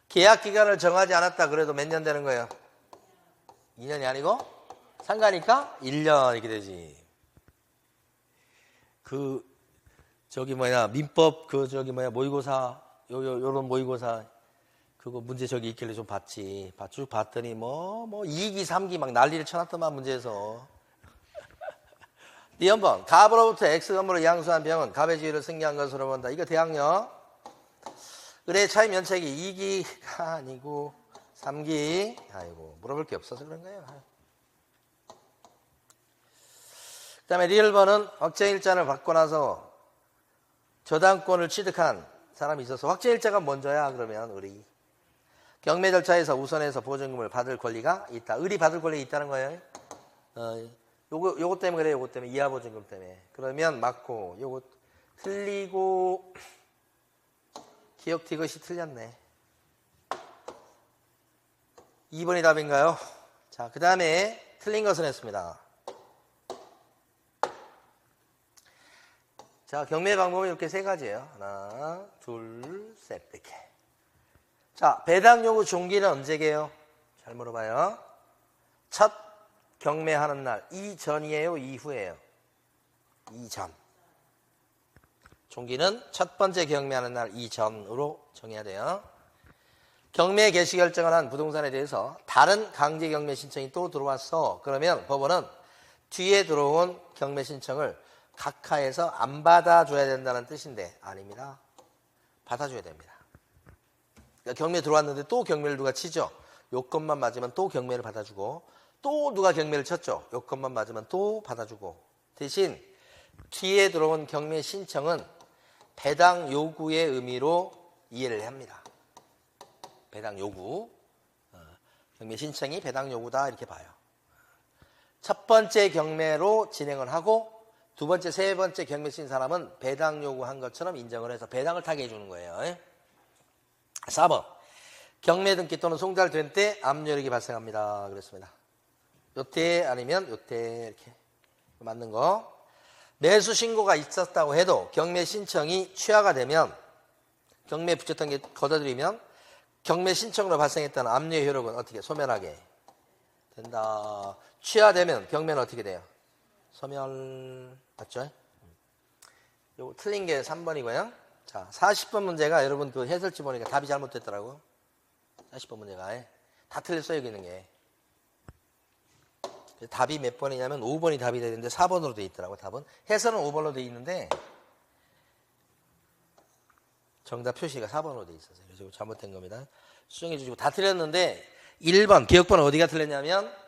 계약 기간을 정하지 않았다 그래도 몇 년 되는 거예요? 2년이 아니고? 상가니까 1년 이렇게 되지. 민법, 모의고사, 요런 모의고사, 그거 문제 저기 있길래 좀 봤지. 쭉 봤더니 2기, 3기 막 난리를 쳐놨더만, 문제에서. D번. 갑으로부터 X건물을 양수한 병은 갑의 지위를 승계한 것으로 본다. 이거 대항력. 을의 차임 면책이 2기가 아니고 3기. 아이고, 물어볼 게 없어서 그런 거예요. 그 다음에 리얼번은 확정일자를 받고 나서 저당권을 취득한 사람이 있어서, 확정일자가 먼저야, 그러면 을이. 경매 절차에서 우선해서 보증금을 받을 권리가 있다. 을이 받을 권리가 있다는 거예요. 요거 때문에 그래요. 요거 때문에. 이하 보증금 때문에. 그러면 맞고, 요거 틀리고, 기억 티것이 틀렸네. 2번이 답인가요? 자, 그 다음에 틀린 것은 했습니다. 자, 경매 방법은 이렇게 세 가지예요. 하나, 둘, 셋, 이렇게. 자, 배당 요구 종기는 언제게요? 잘 물어봐요. 첫 경매하는 날, 이전이에요, 이후에요? 이전. 종기는 첫 번째 경매하는 날 이전으로 정해야 돼요. 경매 개시 결정을 한 부동산에 대해서 다른 강제 경매 신청이 또 들어왔어. 그러면 법원은 뒤에 들어온 경매 신청을 각하에서 안 받아줘야 된다는 뜻인데, 아닙니다. 받아줘야 됩니다. 그러니까 경매 들어왔는데 또 경매를 누가 치죠? 요건만 맞으면 또 경매를 받아주고, 또 누가 경매를 쳤죠? 요건만 맞으면 또 받아주고. 대신 뒤에 들어온 경매 신청은 배당 요구의 의미로 이해를 합니다. 배당 요구. 경매 신청이 배당 요구다, 이렇게 봐요. 첫 번째 경매로 진행을 하고 두 번째, 세 번째 경매 친 사람은 배당 요구한 것처럼 인정을 해서 배당을 타게 해주는 거예요. 4번. 경매 등기 또는 송달된 때 압류혈액이 발생합니다. 그랬습니다. 요때 아니면 요때 이렇게 맞는 거. 매수 신고가 있었다고 해도 경매 신청이 취하가 되면 경매 붙였던 게 걷어들이면 경매 신청으로 발생했다는 압류의 효력은 어떻게 소멸하게 된다. 취하되면 경매는 어떻게 돼요? 소멸 맞죠? 요거 틀린 게 3번이고요. 자, 40번 문제가 여러분 그 해설지 보니까 답이 잘못됐더라고. 40번 문제가 다 틀렸어요, 여기 있는 게. 답이 몇 번이냐면 5번이 답이 되는데 4번으로 되어 있더라고. 답은 해설은 5번으로 되어 있는데 정답 표시가 4번으로 되어 있었어요. 그래서 잘못된 겁니다. 수정해 주시고 다 틀렸는데 1번 기억번호 어디가 틀렸냐면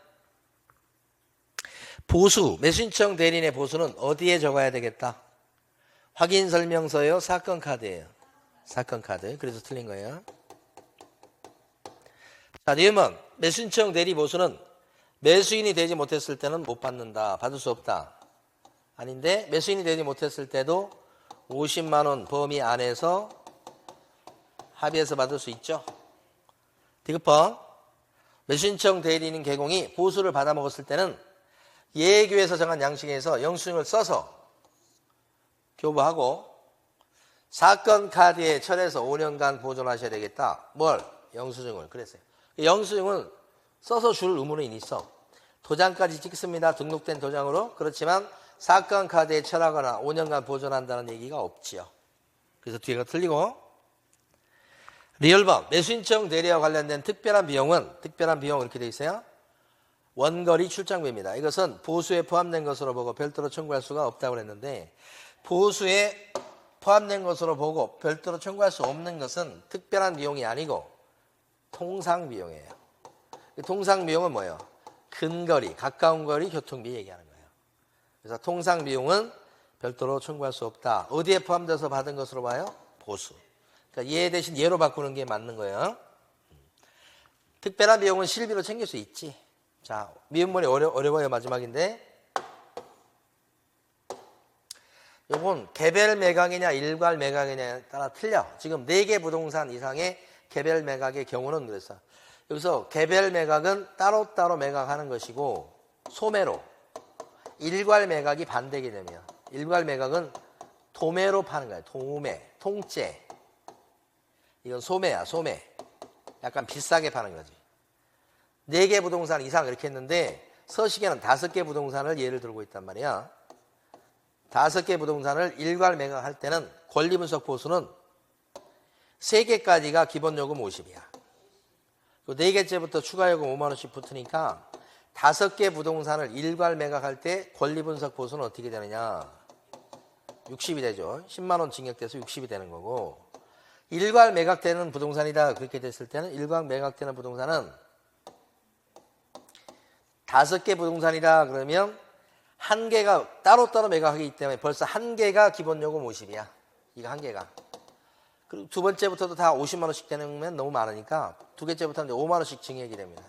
보수 매수신청 대리인의 보수는 어디에 적어야 되겠다? 확인 설명서요, 사건 카드예요. 사건 카드. 그래서 틀린 거예요. 자, 다음은 매수신청 대리 보수는 매수인이 되지 못했을 때는 못 받는다. 받을 수 없다. 아닌데 매수인이 되지 못했을 때도 50만 원 범위 안에서 합의해서 받을 수 있죠. 디귿번 매수신청 대리인 개공이 보수를 받아먹었을 때는 예규에서 정한 양식에서 영수증을 써서 교부하고 사건 카드에 철해서 5년간 보존하셔야 되겠다. 뭘? 영수증을. 그랬어요. 영수증은 써서 줄 의무는 있어. 도장까지 찍습니다. 등록된 도장으로. 그렇지만 사건 카드에 철하거나 5년간 보존한다는 얘기가 없지요. 그래서 뒤에가 틀리고. 리얼번 매수신청 대리와 관련된 특별한 비용은 이렇게 되어 있어요. 원거리 출장비입니다. 이것은 보수에 포함된 것으로 보고 별도로 청구할 수가 없다고 했는데 보수에 포함된 것으로 보고 별도로 청구할 수 없는 것은 특별한 비용이 아니고 통상비용이에요. 통상비용은 뭐예요? 근거리, 가까운 거리 교통비 얘기하는 거예요. 그래서 통상비용은 별도로 청구할 수 없다. 어디에 포함돼서 받은 것으로 봐요? 보수. 그러니까 얘 대신 얘로 바꾸는 게 맞는 거예요. 특별한 비용은 실비로 챙길 수 있지. 자, 미음문이 어려워요. 마지막인데. 요건 개별 매각이냐 일괄 매각이냐에 따라 틀려. 지금 4개 부동산 이상의 개별 매각의 경우는 그랬어. 여기서 개별 매각은 따로따로 매각하는 것이고 소매로 일괄 매각이 반대 개념이야. 일괄 매각은 도매로 파는 거야. 도매, 통째. 이건 소매야, 소매. 약간 비싸게 파는 거지. 4개 부동산 이상 이렇게 했는데 서식에는 5개 부동산을 예를 들고 있단 말이야. 5개 부동산을 일괄 매각할 때는 권리분석 보수는 3개까지가 기본요금 50이야. 4개째부터 추가요금 5만 원씩 붙으니까 5개 부동산을 일괄 매각할 때 권리분석 보수는 어떻게 되느냐. 60이 되죠. 10만 원 징역돼서 60이 되는 거고 일괄 매각되는 부동산이다. 그렇게 됐을 때는 일괄 매각되는 부동산은 5개 부동산이다. 그러면 1개가 따로따로 매각하기 때문에 벌써 1개가 기본요금 50이야. 이거 1개가. 그리고 두 번째부터도 다 50만 원씩 되면 너무 많으니까 2개째부터는 5만 원씩 징역이 됩니다.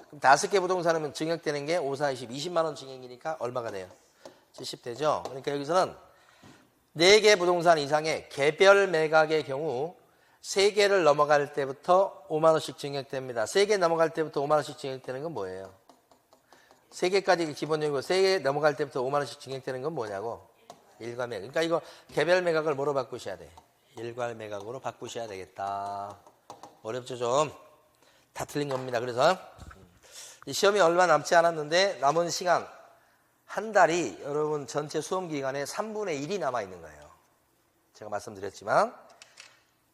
그럼 5개 부동산이면 징역되는 게 5, 4, 20, 20만 원 징역이니까 얼마가 돼요? 70 되죠? 그러니까 여기서는 4개 부동산 이상의 개별 매각의 경우 3개를 넘어갈 때부터 5만 원씩 징역됩니다. 3개 넘어갈 때부터 5만 원씩 징역되는 건 뭐예요? 3개까지 기본적이고 3개 넘어갈 때부터 5만 원씩 징역되는 건 뭐냐고? 일괄 매각. 그러니까 이거 개별 매각을 뭐로 바꾸셔야 돼? 일괄 매각으로 바꾸셔야 되겠다. 어렵죠 좀? 다 틀린 겁니다. 그래서 시험이 얼마 남지 않았는데 남은 시간 한 달이 여러분 전체 수험 기간에 3분의 1이 남아있는 거예요. 제가 말씀드렸지만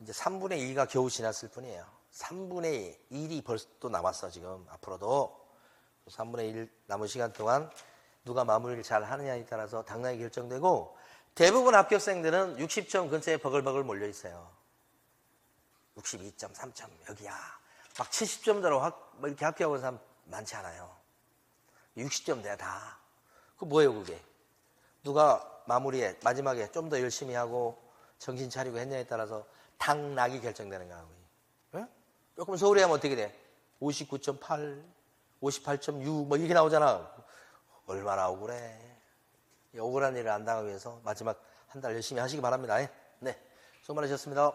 이제 3분의 2가 겨우 지났을 뿐이에요. 3분의 1이 벌써 또 남았어 지금 앞으로도. 3분의 1 남은 시간 동안 누가 마무리를 잘 하느냐에 따라서 당락이 결정되고 대부분 합격생들은 60점 근처에 버글버글 몰려 있어요. 62점, 3점 여기야. 막 70점대로 이렇게 합격하는 사람 많지 않아요. 60점 돼야 다. 그 뭐예요 그게? 누가 마무리에 마지막에 좀 더 열심히 하고 정신 차리고 했냐에 따라서 당락이 결정되는 거라고요. 응? 조금 소홀히 하면 어떻게 돼? 59.8, 58.6 뭐 이렇게 나오잖아. 얼마나 억울해. 이 억울한 일을 안 당하기 위해서 마지막 한 달 열심히 하시기 바랍니다. 네, 수고 많으셨습니다.